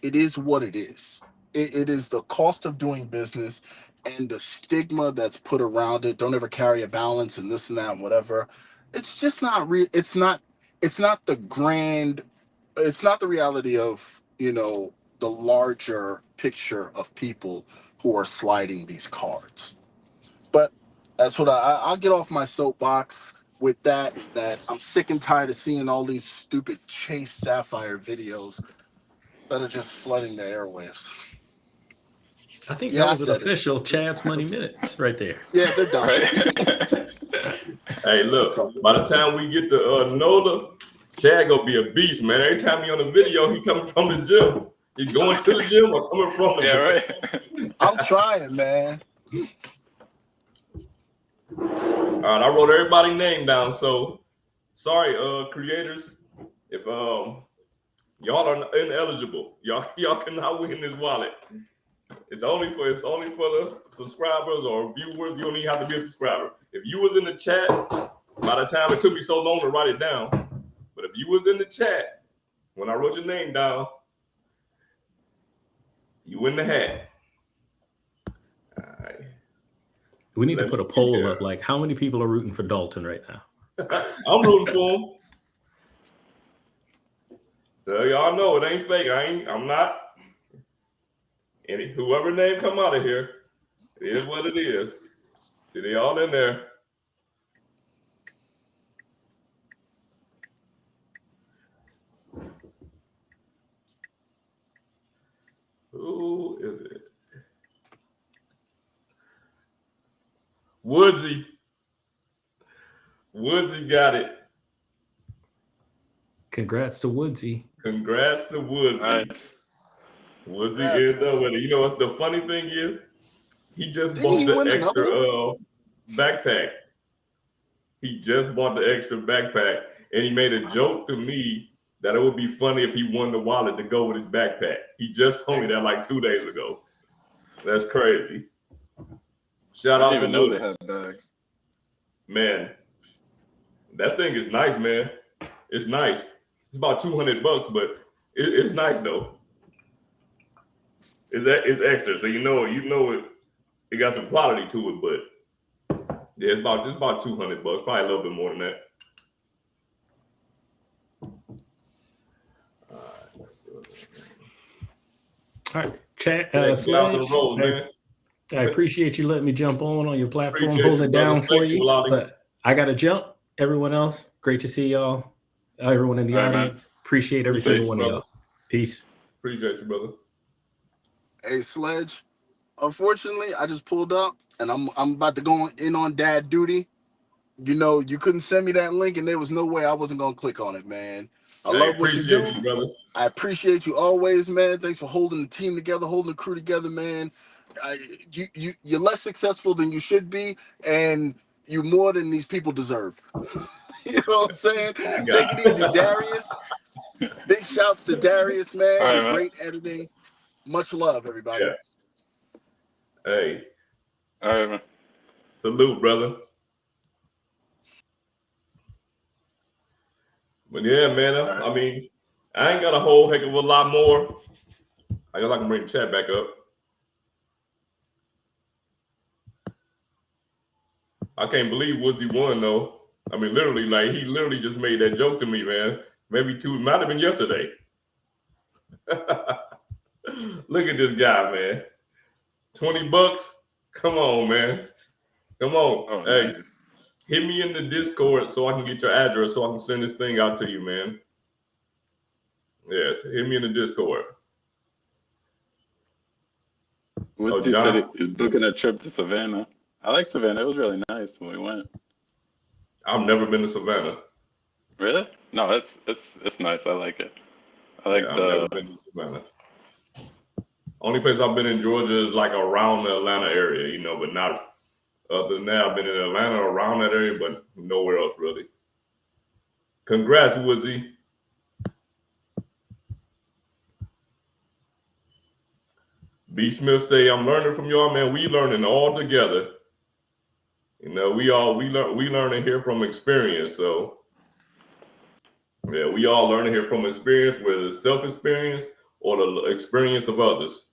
F: is what it is. It is the cost of doing business and the stigma that's put around it. Don't ever carry a balance and this and that and whatever. It's just not real. It's not the grand. It's not the reality of the larger picture of people who are sliding these cards. But that's what I'll get off my soapbox with that. That I'm sick and tired of seeing all these stupid Chase Sapphire videos that are just flooding the airwaves.
E: I think
F: Yeah,
E: that
F: I
E: was an
F: said it.
E: official Chad's Money Minutes right there.
F: Yeah, they're done.
D: Right.
A: Hey, look, by the time we get to NOLA, Chad gonna be a beast, man. Every time he on the video, he coming from the gym. He going to the gym or coming from the
D: Yeah,
A: gym.
D: right.
F: I'm trying, man.
A: All right, I wrote everybody's name down. So sorry, creators, if y'all are ineligible, y'all cannot win this wallet. It's only for the subscribers or viewers. You don't even have to be a subscriber. If you was in the chat, by the time it took me so long to write it down, but if you was in the chat when I wrote your name down, you win the hat. All right.
E: We need
A: Let
E: to put
A: me
E: a
A: see
E: poll
A: here.
E: up, like how many people are rooting for Dalton right now?
A: I'm rooting for him. So y'all know it ain't fake. I'm not. And whoever name come out of here, it is what it is. See, they all in there. Who is it? Woodsy. Woodsy got it.
E: Congrats to Woodsy.
A: Congrats to Woodsy.
D: Nice.
A: Woodsy
F: Congrats,
A: is the
F: Woodsy.
A: winner. You know what the funny thing is? He just
F: Didn't
A: bought
F: he
A: the
F: win
A: extra
F: another
A: backpack. He just bought the extra backpack, and he made a joke to me that it would be funny if he won the wallet to go with his backpack. He just told me that like 2 days ago. That's crazy. Shout
D: I
A: out
D: didn't
A: to
D: even know
A: Woody.
D: they had bags.
A: Man, that thing is nice, man. It's nice. It's about $200, but it's nice though. It's extra, so you know it got some quality to it, but yeah, it's about $200, probably a little bit more than that.
E: All right, Chad,
A: Thanks, y'all, for the
E: Sledge,
A: road, man.
E: I appreciate you letting me jump on your platform,
A: Appreciate
E: holding
A: you,
E: it down
A: brother.
E: for
A: Thank you,
E: you.
A: Lottie.
E: But I got to jump. Everyone else, great to see y'all. Everyone in the
D: All right, man.
E: audience, appreciate every
A: Appreciate
E: single
A: you,
E: one
A: brother.
E: of y'all. Peace.
A: Appreciate you, brother.
F: Hey, Sledge. Unfortunately, I just pulled up and I'm about to go in on dad duty. You couldn't send me that link, and there was no way I wasn't gonna click on it, man. I love what you do.
A: Appreciate you, brother.
F: I appreciate you always, man. Thanks for holding the team together, holding the crew together, man. You're less successful than you should be, and you more than these people deserve. You know what I'm saying? Take it easy, Darius. Big shouts to Darius, man.
D: All right,
F: You're
D: man.
F: great editing. Much love, everybody.
A: Yeah. Hey,
D: All right, man.
A: salute, brother. But yeah, man, I mean, I ain't got a whole heck of a lot more. I guess I can bring the chat back up. I can't believe Woodsy won though. I mean, literally, like he literally just made that joke to me, man. Maybe might have been yesterday. Look at this guy, man. $20. Come on, man. Come on.
D: Oh,
A: hey,
D: nice.
A: hit me in the Discord so I can get your address so I can send this thing out to you, man. Yes, hit me in the Discord.
D: Woodsy said he's booking a trip to Savannah. I like Savannah. It was really nice when we went.
A: I've never been to Savannah.
D: Really? No, it's nice. I like it. I like
A: I've never been to Savannah. Only place I've been in Georgia is like around the Atlanta area, you know, but not other than that. I've been in Atlanta, around that area, but nowhere else really. Congrats, Woodsy. B. Smith say, I'm learning from y'all, man. We learning all together. You know, we learning here from experience. So yeah, we all learning here from experience, whether it's self-experience or the experience of others.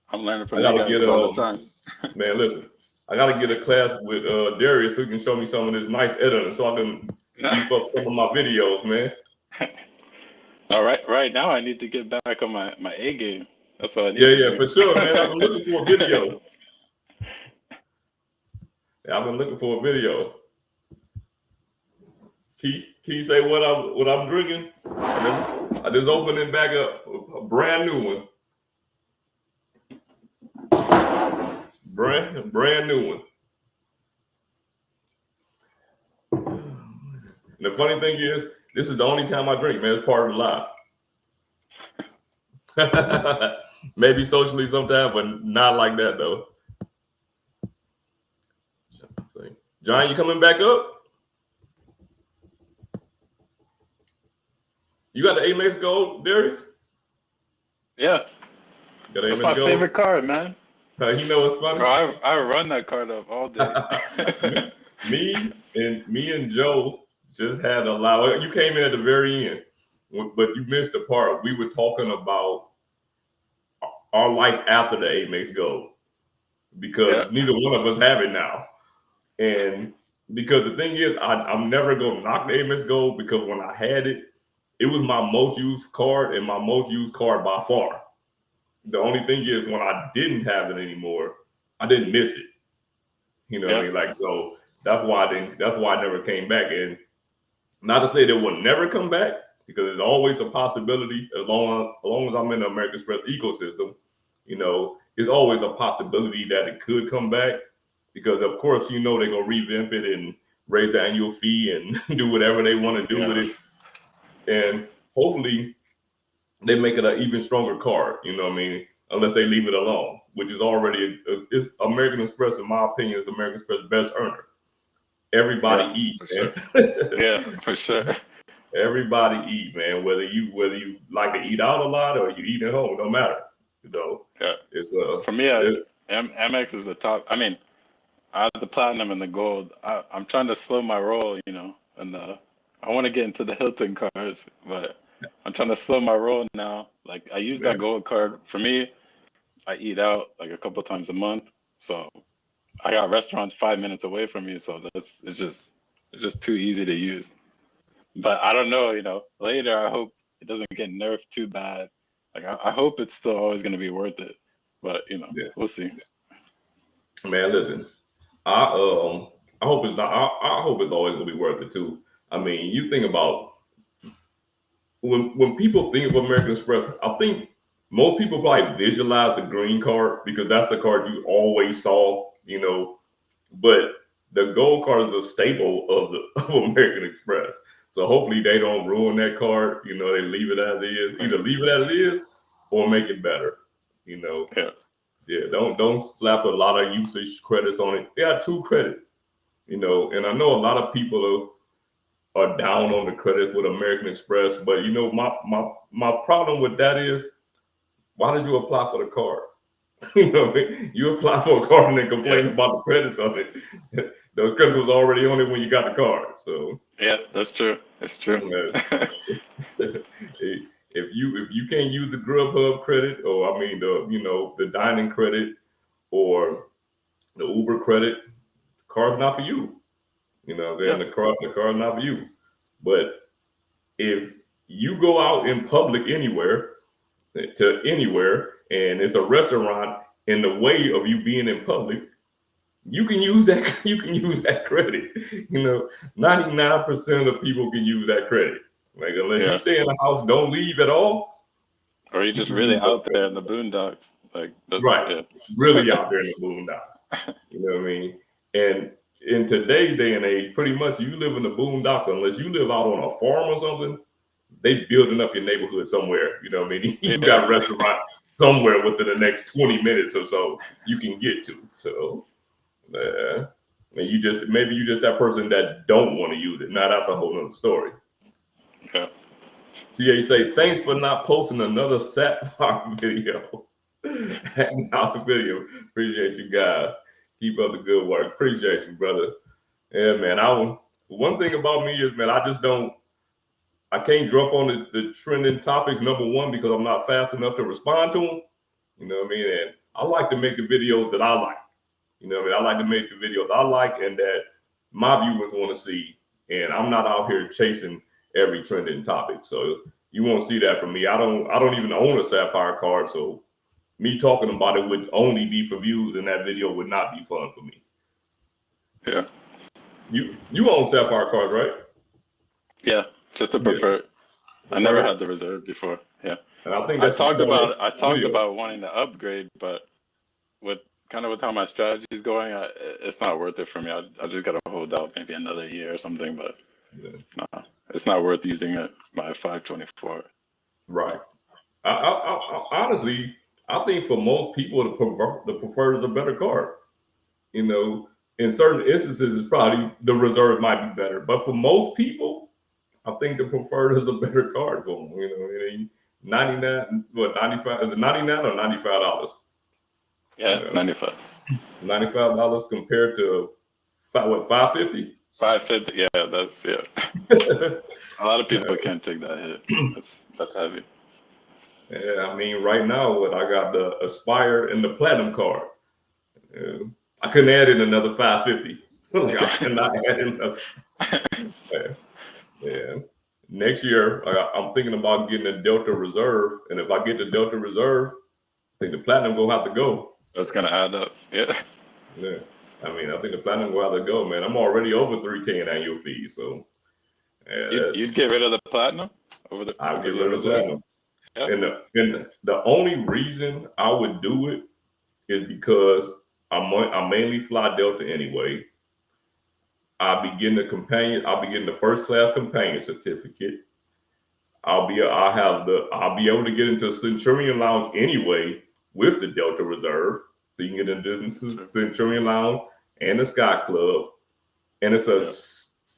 D: I'm learning from you guys all the time.
A: Man, listen, I gotta get a class with Darius who can show me some of this nice editing so I can beef up some of my videos, man.
D: All right, right now I need to get back on my A game. That's what I need.
A: Yeah, for sure, man. I've been looking for a video. Yeah, I've been looking for a video. Can you say what I'm drinking? I just opened it back up, a brand new one. Brand new one. And the funny thing is, this is the only time I drink, man. It's part of the life. Maybe socially sometime, but not like that though. John, you coming back up? You got the Amex Gold, Darius?
D: Yeah. That's my favorite card, man.
A: You know what's funny?
D: Bro, I run that card up all day.
A: me and Joe just had a lot. You came in at the very end, but you missed the part. We were talking about our life after the Amex Gold because neither one of us have it now. And because the thing is, I'm never going to knock the Amex Gold because when I had it, it was my most used card and my most used card by far. The only thing is when I didn't have it anymore, I didn't miss it. You know what I mean? Like, so that's why I never came back. And not to say that will never come back, because there's always a possibility as long as I'm in the American Express ecosystem, you know, it's always a possibility that it could come back. Because of course, you know, they're gonna revamp it and raise the annual fee and do whatever they want to do with it. And hopefully they make it an even stronger card, you know what I mean? Unless they leave it alone, which is already, it's American Express, in my opinion, is American Express best earner. Everybody eat, man.
D: Sure. Yeah, for sure.
A: Everybody eat, man. Whether you like to eat out a lot or you eat at home, no matter. You know.
D: Yeah.
A: It's
D: for me, Amex is the top. I mean, I have the platinum and the gold. I'm trying to slow my roll, you know, and I want to get into the Hilton cards, but I'm trying to slow my roll now. Like I use that gold card. For me, I eat out like a couple times a month, so I got restaurants 5 minutes away from me, so it's just too easy to use. But I don't know, you know. Later, I hope it doesn't get nerfed too bad. Like I hope it's still always going to be worth it. But you know, we'll see.
A: Man, listen, I hope it's not. I hope it's always gonna be worth it too. I mean, you think about when people think of American Express, I think most people probably visualize the green card because that's the card you always saw, you know. But the gold card is a staple of American Express. So hopefully they don't ruin that card. You know, they leave it as is. Either leave it as it is or make it better. You know, yeah. Don't slap a lot of usage credits on it. They got 2 credits. You know, and I know a lot of people are down on the credits with American Express, but you know, my problem with that is, why did you apply for the card? You know, you apply for a card and then complain about the credits on it. Those credits was already on it when you got the card. So
D: yeah, that's true. That's true.
A: If you can't use the Grubhub credit, or I mean the dining credit or the Uber credit, the card's not for you. You know, then the card's not for you. But if you go out in public anywhere and it's a restaurant in the way of you being in public, you can use that. You can use that credit. You know, 99% of the people can use that credit. Like, unless you stay in the house, don't leave at all,
D: or you're just really out there in the boondocks, like
A: really out there in the boondocks. You know what I mean? And in today's day and age, pretty much you live in the boondocks, unless you live out on a farm or something. They building up your neighborhood somewhere. You know what I mean? You got a restaurant somewhere within the next 20 minutes or so you can get to. So, and maybe you just that person that don't want to use it. Now that's a whole nother story.
D: Okay.
A: CA say, thanks for not posting another Sapphire video. Out the video. Appreciate you guys. Keep up the good work. Appreciate you, brother. Yeah, man. One thing about me is, man, I can't drop on the trending topics, number one, because I'm not fast enough to respond to them. You know what I mean? And I like to make the videos that I like. You know what I mean? I like to make the videos I like and that my viewers want to see. And I'm not out here chasing every trending topic. So you won't see that from me. I don't even own a Sapphire card. So me talking about it would only be for views, and that video would not be fun for me.
D: Yeah.
A: You own Sapphire cards, right?
D: Yeah. Just the preferred. I never had the reserve before. Yeah.
A: And I think
D: I talked about wanting to upgrade, but with how my strategy is going, it's not worth it for me. I just gotta hold out maybe another year or something. But it's not worth using it by 524.
A: Right. I honestly, I think for most people, the preferred is a better card. You know, in certain instances, it's probably the reserve might be better, but for most people, I think the preferred is a better card for them. You know, 99, 95? Is it 99 or $95?
D: Yeah, 95.
A: $95 compared to $550?
D: $550. Yeah, that's a lot of people can't take that hit. That's heavy.
A: Yeah, I mean, right now, I got the Aspire and the Platinum card. I couldn't add in another $550. I cannot add in another. Yeah. Next year, I'm thinking about getting a Delta Reserve, and if I get the Delta Reserve, I think the Platinum gonna have to go.
D: That's gonna add up. Yeah.
A: Yeah. I mean, I think the Platinum will have to go, man. I'm already over $3K in annual fees, so. Yeah,
D: you'd get rid of the Platinum over the.
A: I'd get rid of the Platinum. Yeah. And the only reason I would do it is because I mainly fly Delta anyway. I'll be getting the first class companion certificate. I'll be able to get into Centurion Lounge anyway with the Delta Reserve. So you can get into the Centurion Lounge and the Sky Club. And it's a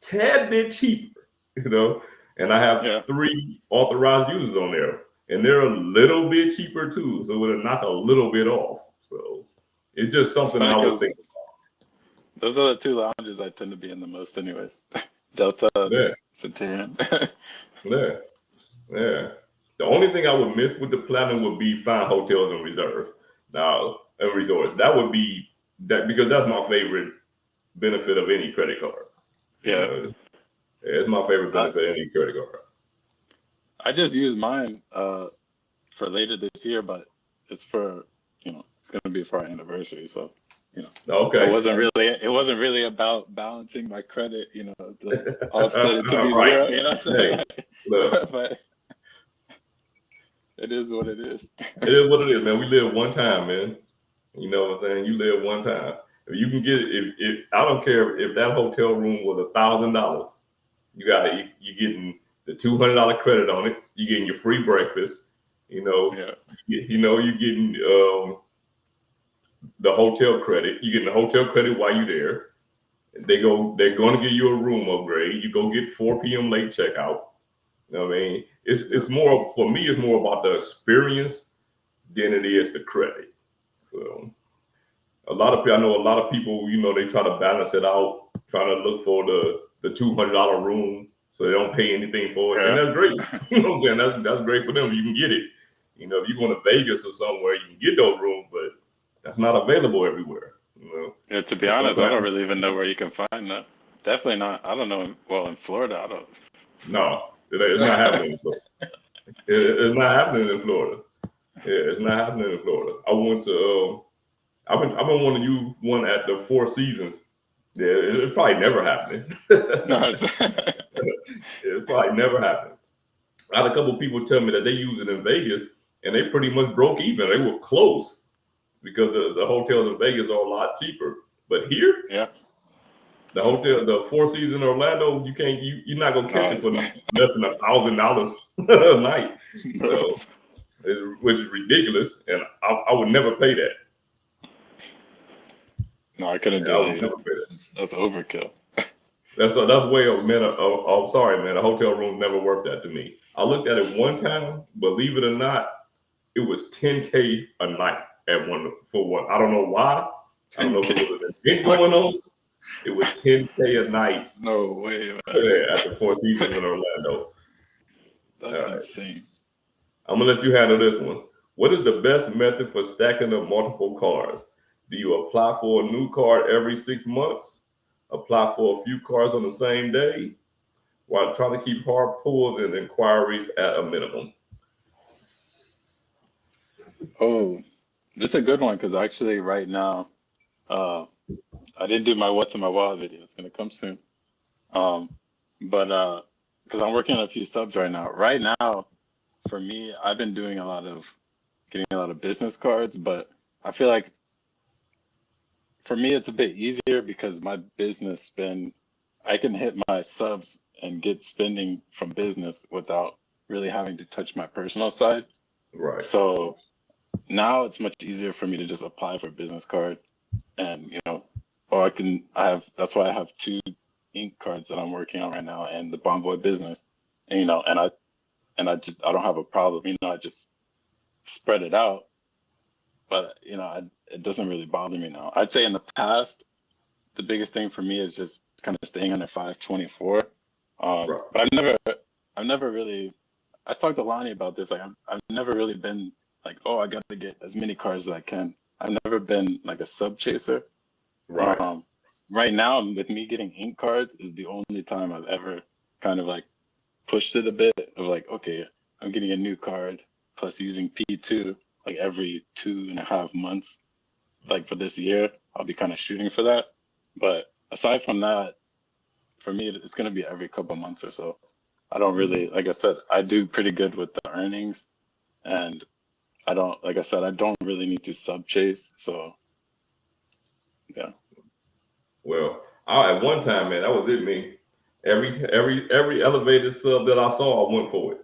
A: tad bit cheaper, you know. And I have 3 authorized users on there. And they're a little bit cheaper too. So it'll knock a little bit off. So it's just something I would think about.
D: Those are the 2 lounges I tend to be in the most anyways. Delta, Centurion.
A: Yeah. The only thing I would miss with the Platinum would be fine hotels and reserve. Now, and resorts. That would be that, because that's my favorite benefit of any credit card.
D: Yeah.
A: It's my favorite benefit of any credit card.
D: I just use mine for later this year, but it's for, it's going to be for our anniversary. So,
A: okay.
D: It wasn't really about balancing my credit, to offset it to be
A: right.
D: 0. You know what I'm saying?
A: Look.
D: But it is what it is.
A: It is what it is, man. We live one time, man. You know what I'm saying? You live one time. If you can get it, I don't care if that hotel room was $1,000. you getting the $200 credit on it. You getting your free breakfast. You know, you're getting the hotel credit. You getting the hotel credit while you're there. They're going to give you a room upgrade. You go get 4 p.m. late checkout. You know what I mean? It's more, for me, it's more about the experience than it is the credit. So I know a lot of people, they try to balance it out, trying to look for the $200 room so they don't pay anything for it. And that's great. You know what I'm saying? That's great for them. You can get it. If you're going to Vegas or somewhere, you can get those rooms, but that's not available everywhere.
D: Yeah, to be honest, I don't really even know where you can find that. Definitely not. I don't know. Well, in Florida, I don't.
A: No, it's not happening in Florida. It's not happening in Florida. Yeah, it's not happening in Florida. I went to. I've been wanting to use one at the Four Seasons. Yeah, it's probably never happening.
D: No,
A: it's probably never happening. I had a couple people tell me that they use it in Vegas, and they pretty much broke even. They were close because the hotels in Vegas are a lot cheaper. But here, the hotel, the Four Seasons in Orlando, you're not gonna catch it for less than $1,000 a night. So, which is ridiculous, and I would never pay that.
D: No, I couldn't do it. That's overkill.
A: That's way of man. I'm sorry, man. A hotel room never worth that to me. I looked at it one time, believe it or not, it was $10K a night for one. I don't know why. I don't know if it was an event going on. It was $10K a night.
D: No way, man.
A: Yeah, at the Four Seasons in Orlando.
D: That's insane.
A: I'm gonna let you handle this one. What is the best method for stacking up multiple cards? Do you apply for a new card every 6 months? Apply for a few cards on the same day? While trying to keep hard pulls and inquiries at a minimum?
D: Oh, this is a good one because actually right now, I didn't do my what's in my wallet video. It's gonna come soon. But because I'm working on a few subs right now. Right now, for me, I've been doing getting a lot of business cards, but I feel like for me it's a bit easier because my business spend, I can hit my subs and get spending from business without really having to touch my personal side.
A: Right.
D: So now it's much easier for me to just apply for a business card, and or that's why I have 2 ink cards that I'm working on right now and the Bomboy business, and I don't have a problem. I just spread it out, but it doesn't really bother me now. I'd say in the past, the biggest thing for me is just kind of staying under 524.
A: Right.
D: But I've never really. I talked to Lonnie about this. Like I've never really been like, oh, I got to get as many cards as I can. I've never been like a sub chaser.
A: Right.
D: Right now, with me getting ink cards is the only time I've ever kind of like pushed it a bit of like, okay, I'm getting a new card plus using P2 like every 2.5 months. Like for this year, I'll be kind of shooting for that. But aside from that, for me, it's going to be every couple months or so. I don't really, like I said, I do pretty good with the earnings, and I don't really need to sub chase. So, yeah.
A: Well, at one time, man, that was it, me. Every elevated sub that I saw, I went for it.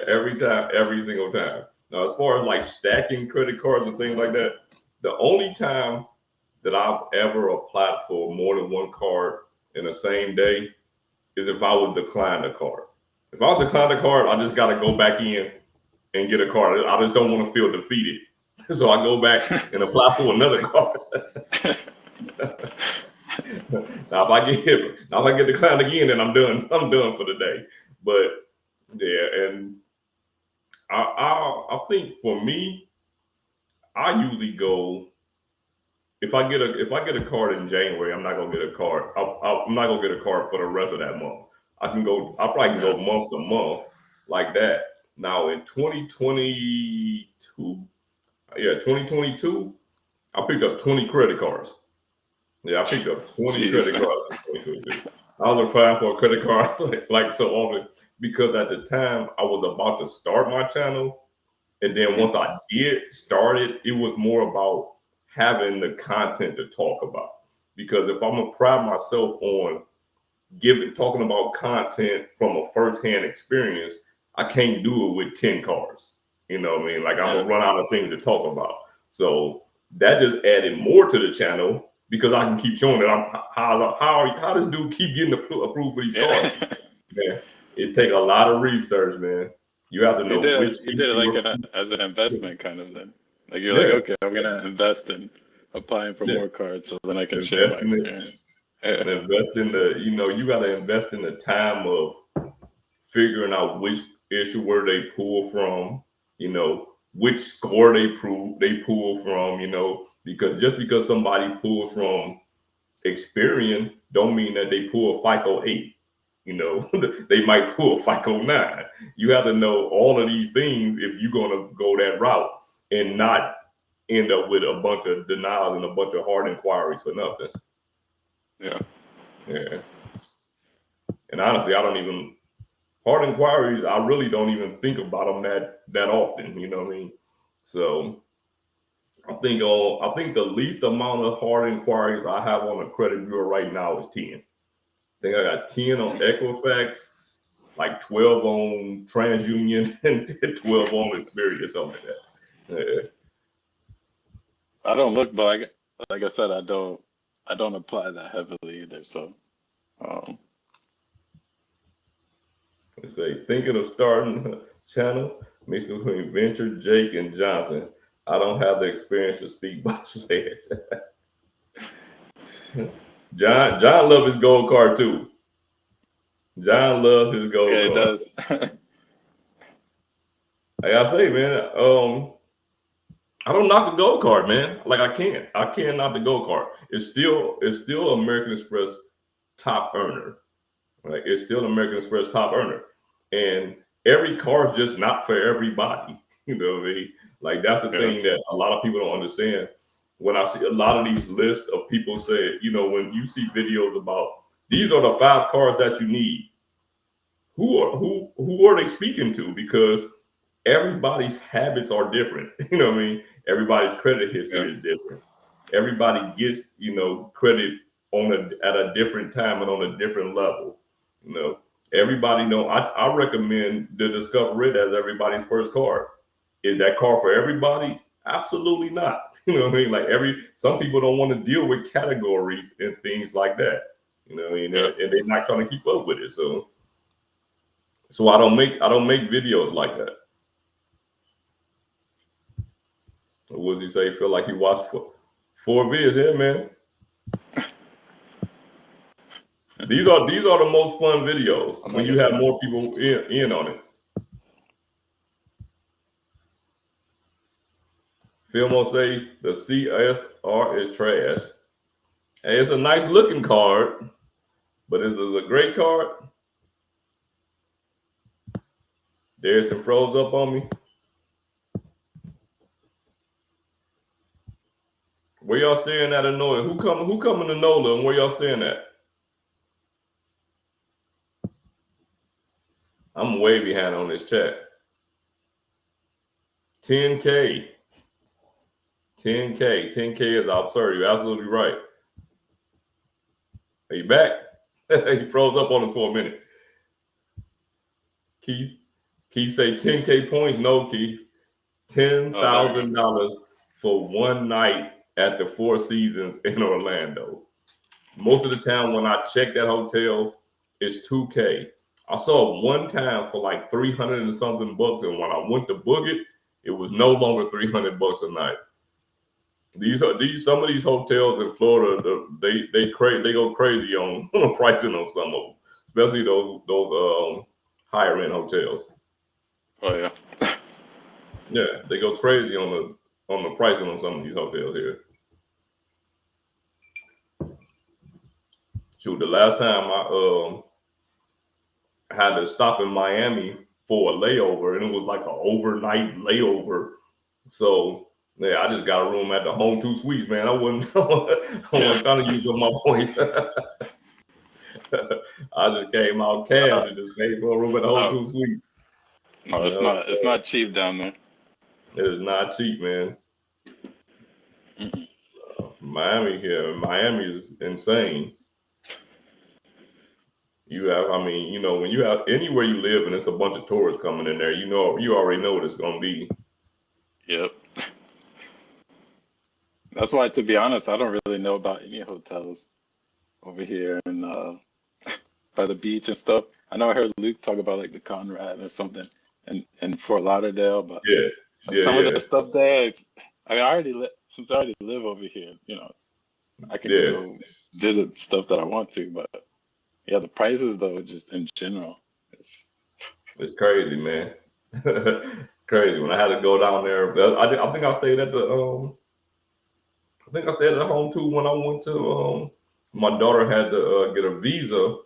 A: every time, every single time. Now, as far as like stacking credit cards and things like that, the only time that I've ever applied for more than one card in the same day is if I would decline the card. If I would decline the card, I just got to go back in and get a card. I just don't want to feel defeated. So I go back and apply for another card. Now if I get declined again, then I'm done. I'm done for the day. But yeah, and I think for me, I usually go, if I get a card in January, I'm not gonna get a card. I'm not gonna get a card for the rest of that month. I probably can go month to month like that. Now in 2022, I picked up 20 credit cards. Yeah, I picked up 20 credit cards in 2022. I was applying for a credit card like so often because at the time I was about to start my channel, and then once I did start it, it was more about having the content to talk about. because if I'm gonna pride myself on talking about content from a first-hand experience, I can't do it with 10 cars. You know what I mean? Like I'm gonna run out of things to talk about. So that just added more to the channel because I can keep showing that how this dude keep getting approved for these cars. Man, it take a lot of research, man. You have to know which
D: you did it like as an investment kind of thing. Like you're like, okay, I'm gonna invest in applying for more cards so then I can share my experience.
A: Invest in you got to invest in the time of figuring out which issuer they pull from, which score they pull from, because somebody pulls from Experian don't mean that they pull a FICO 8. They might pull a FICO 9. You have to know all of these things if you're going to go that route and not end up with a bunch of denials and a bunch of hard inquiries for nothing.
D: Yeah.
A: And honestly, hard inquiries, I really don't even think about them that often. You know what I mean? So I think the least amount of hard inquiries I have on the credit bureau right now is 10. I think I got 10 on Equifax, like 12 on TransUnion, and 12 on Experian, something like that.
D: I don't look, but like I said, I don't apply that heavily either. So,
A: let's say thinking of starting a channel, mix between Venture, Jake, and Johnson. I don't have the experience to speak about Sledge. John loves his gold card too. John loves his gold card.
D: He does.
A: Like I say, man, I don't knock the gold card, man. Like I can't knock the gold card. It's still American Express top earner. Right? It's still American Express top earner. And every car is just not for everybody. You know what I mean? Like that's the thing that a lot of people don't understand. When I see a lot of these lists of people say, when you see videos about these are the 5 cars that you need, who are they speaking to? Because everybody's habits are different. You know what I mean? Everybody's credit history is different. Everybody gets, credit at a different time and on a different level. Everybody know. I recommend the Discover Red as everybody's first card. Is that car for everybody? Absolutely not. You know what I mean? Like some people don't want to deal with categories and things like that. You know what I mean? And they're not trying to keep up with it. So I don't make videos like that. What does he say? Feel like he watched 4 videos? Yeah, man. These are the most fun videos when you have more people in on it. Filmo say the CSR is trash. Hey, it's a nice looking card, but is it a great card? Darrison froze up on me. Where y'all staying at in Nola? Who coming to Nola and where y'all staying at? I'm way behind on this chat. 10K. 10K is absurd. You're absolutely right. Are you back? He froze up on us for a minute. Keith say 10K points. No, Keith. $10,000 for one night at the Four Seasons in Orlando. Most of the time when I check that hotel, it's 2K. I saw it one time for like 300 and something bucks, and when I went to book it, it was no longer 300 bucks a night. Some of these hotels in Florida, they go crazy on pricing on some of them, especially those higher end hotels.
D: Oh yeah.
A: Yeah, they go crazy on the pricing on some of these hotels here. Shoot, the last time I had to stop in Miami for a layover, and it was like an overnight layover. So yeah, I just got a room at the Home 2 Suites, man. I wasn't trying to use up my points. I just came out cash and just paid for a room at the Home 2 Suites.
D: No, it's not cheap down there.
A: It is not cheap, man. Miami here. Miami is insane. You have, I mean, you know, when you have anywhere you live and it's a bunch of tourists coming in there, you know, you already know what it's gonna be.
D: Yep. That's why, to be honest, I don't really know about any hotels over here and by the beach and stuff. I know I heard Luke talk about like the Conrad or something in Fort Lauderdale, but
A: Yeah,
D: some of
A: yeah,
D: the stuff there, I mean, since I already live over here, you know, I can
A: yeah.
D: go visit stuff that I want to, but yeah, the prices though, just in general,
A: It's crazy, man. Crazy. When I had to go down there, but I think I stayed at the I think I stayed at home too when I went to my daughter had to get a visa,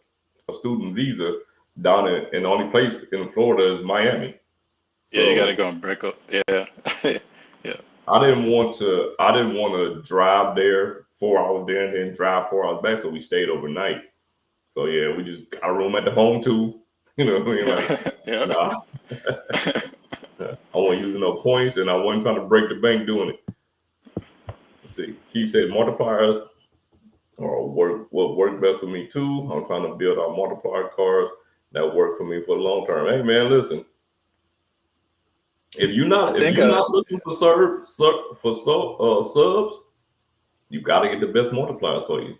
A: a student visa down in the only place in Florida is Miami.
D: yeah, you got to
A: So
D: go and break up. Yeah, yeah,
A: I didn't want to drive there 4 hours there and then drive 4 hours back. So we stayed overnight. So yeah, we just got a room at the home too. You know what I mean? Like,
D: yeah.
A: nah, I wasn't using no points and I wasn't trying to break the bank doing it. Let's see, Keith said multipliers or what work best for me too. I'm trying to build out multiplier cards that work for me for the long term. Hey man, listen. If you're
D: I think
A: not looking for subs, you got to get the best multipliers for you.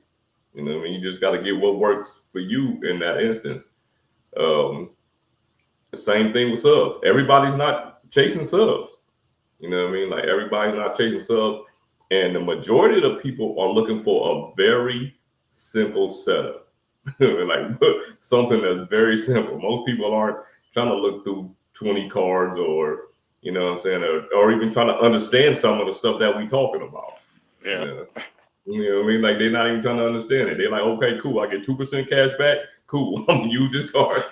A: You know what I mean? You just got to get what works for you in that instance. The same thing with subs. Everybody's not chasing subs. You know what I mean? Like everybody's not chasing subs. And the majority of the people are looking for a very simple setup. Like something that's very simple. Most people aren't trying to look through 20 cards or, you know what I'm saying, or even trying to understand some of the stuff that we talking about.
D: yeah.
A: You know what I mean? Like they're not even trying to understand it. They're like, okay, cool. I get 2% cash back. Cool. I'm gonna use this card,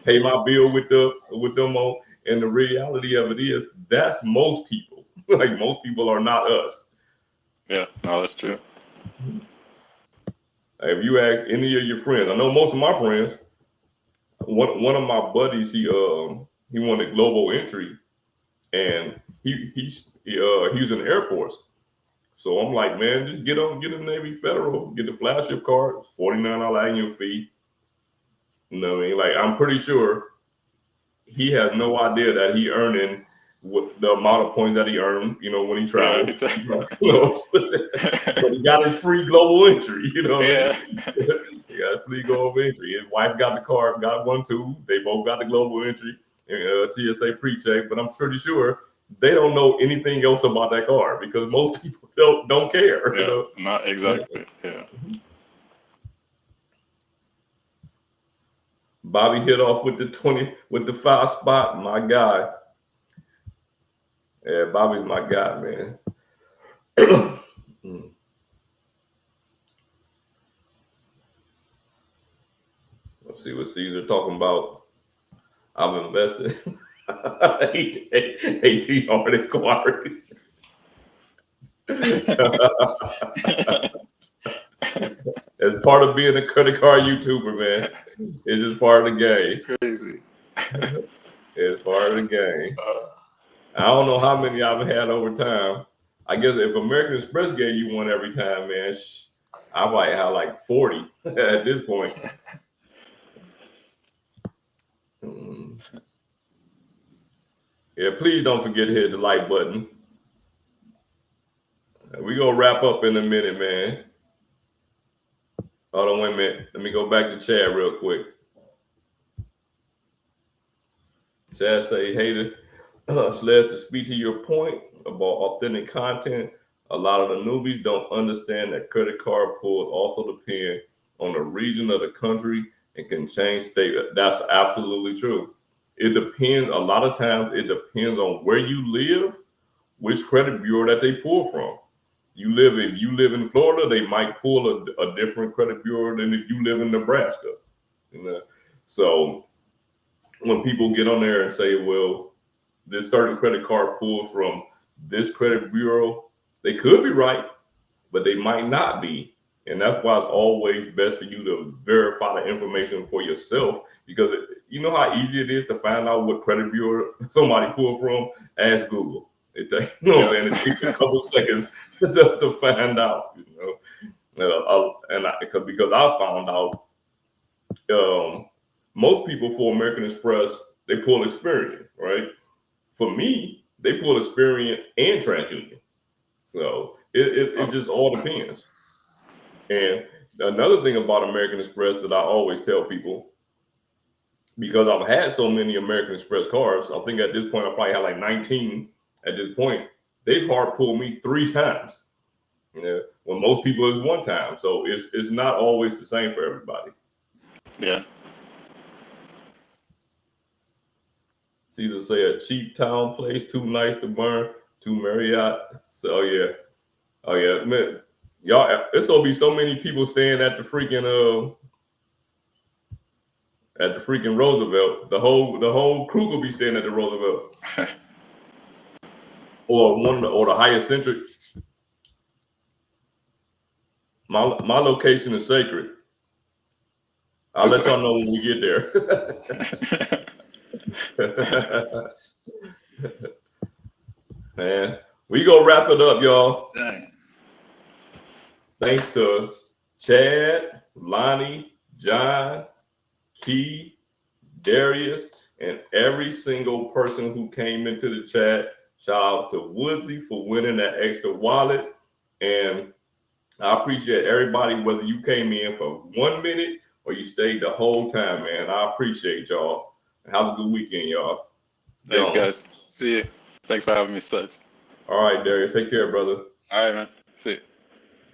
A: pay my bill with them on. And the reality of it is, that's most people. Like most people are not us.
D: Yeah, no, that's true.
A: If you ask any of your friends, I know most of my friends. One of my buddies, he wanted global entry, and he was in the Air Force. So I'm like, man, just get a Navy Federal, get the flagship card, $49 annual fee. You know what I mean? Like I'm pretty sure he has no idea that he earning the amount of points that he earned, you know, when he traveled.
D: Yeah, exactly.
A: You know, but he got his free global entry, you know.
D: Yeah.
A: He got his free global entry. His wife got the card, got one too. They both got the global entry, TSA pre-check. But I'm pretty sure they don't know anything else about that card because most people don't care.
D: Yeah,
A: You know?
D: not exactly. Yeah.
A: Bobby hit off with the 5 spot. My guy. Yeah, Bobby's my guy, man. Let's see what Caesar talking about. I've invested 18 hard inquiries. As part of being a credit card YouTuber, man. It's just part of the game.
D: It's crazy.
A: It's part of the game. I don't know how many I've had over time. I guess if American Express gave you one every time, man, I might have like 40 at this point. Yeah, please don't forget to hit the like button. We're going to wrap up in a minute, man. Hold on, wait a minute. Let me go back to chat real quick. Chad say, hey, Sledge, to speak to your point about authentic content, a lot of the newbies don't understand that credit card pulls also depend on the region of the country and can change state. That's absolutely true. It depends. A lot of times it depends on where you live, which credit bureau that they pull from. If you live in Florida, they might pull a different credit bureau than if you live in Nebraska. You know? So when people get on there and say, well, this certain credit card pulls from this credit bureau, they could be right, but they might not be. And that's why it's always best for you to verify the information for yourself, because you know how easy it is to find out what credit bureau somebody pulled from? Ask Google. It takes, you know what I'm saying? It takes a couple seconds to find out, you know. Because I found out most people for American Express, they pull Experian, right? For me, they pull Experian and TransUnion. So it just all depends. And another thing about American Express that I always tell people, because I've had so many American Express cards, I think at this point I probably have like 19 at this point. They've hard pulled me 3 times, you know, when most people is 1 time. So it's not always the same for everybody.
D: Yeah.
A: It's either say a cheap town place, too nice to burn, too Marriott. So oh yeah, man, y'all, it's gonna be so many people staying at the freaking Roosevelt. The whole crew will be staying at the Roosevelt. or the Hyatt Centric. My location is sacred. I'll let y'all know when we get there. Man, we gonna wrap it up, y'all.
D: Dang.
A: Thanks to Chad, Lonnie, John, Key, Darius, and every single person who came into the chat. Shout out to Woodsy for winning that extra wallet. And I appreciate everybody, whether you came in for 1 minute or you stayed the whole time, man. I appreciate y'all. Have a good weekend, y'all.
D: Thanks, guys. See you. Thanks for having me, Sledge.
A: All right, Darius. Take care, brother.
D: All right, man. See you.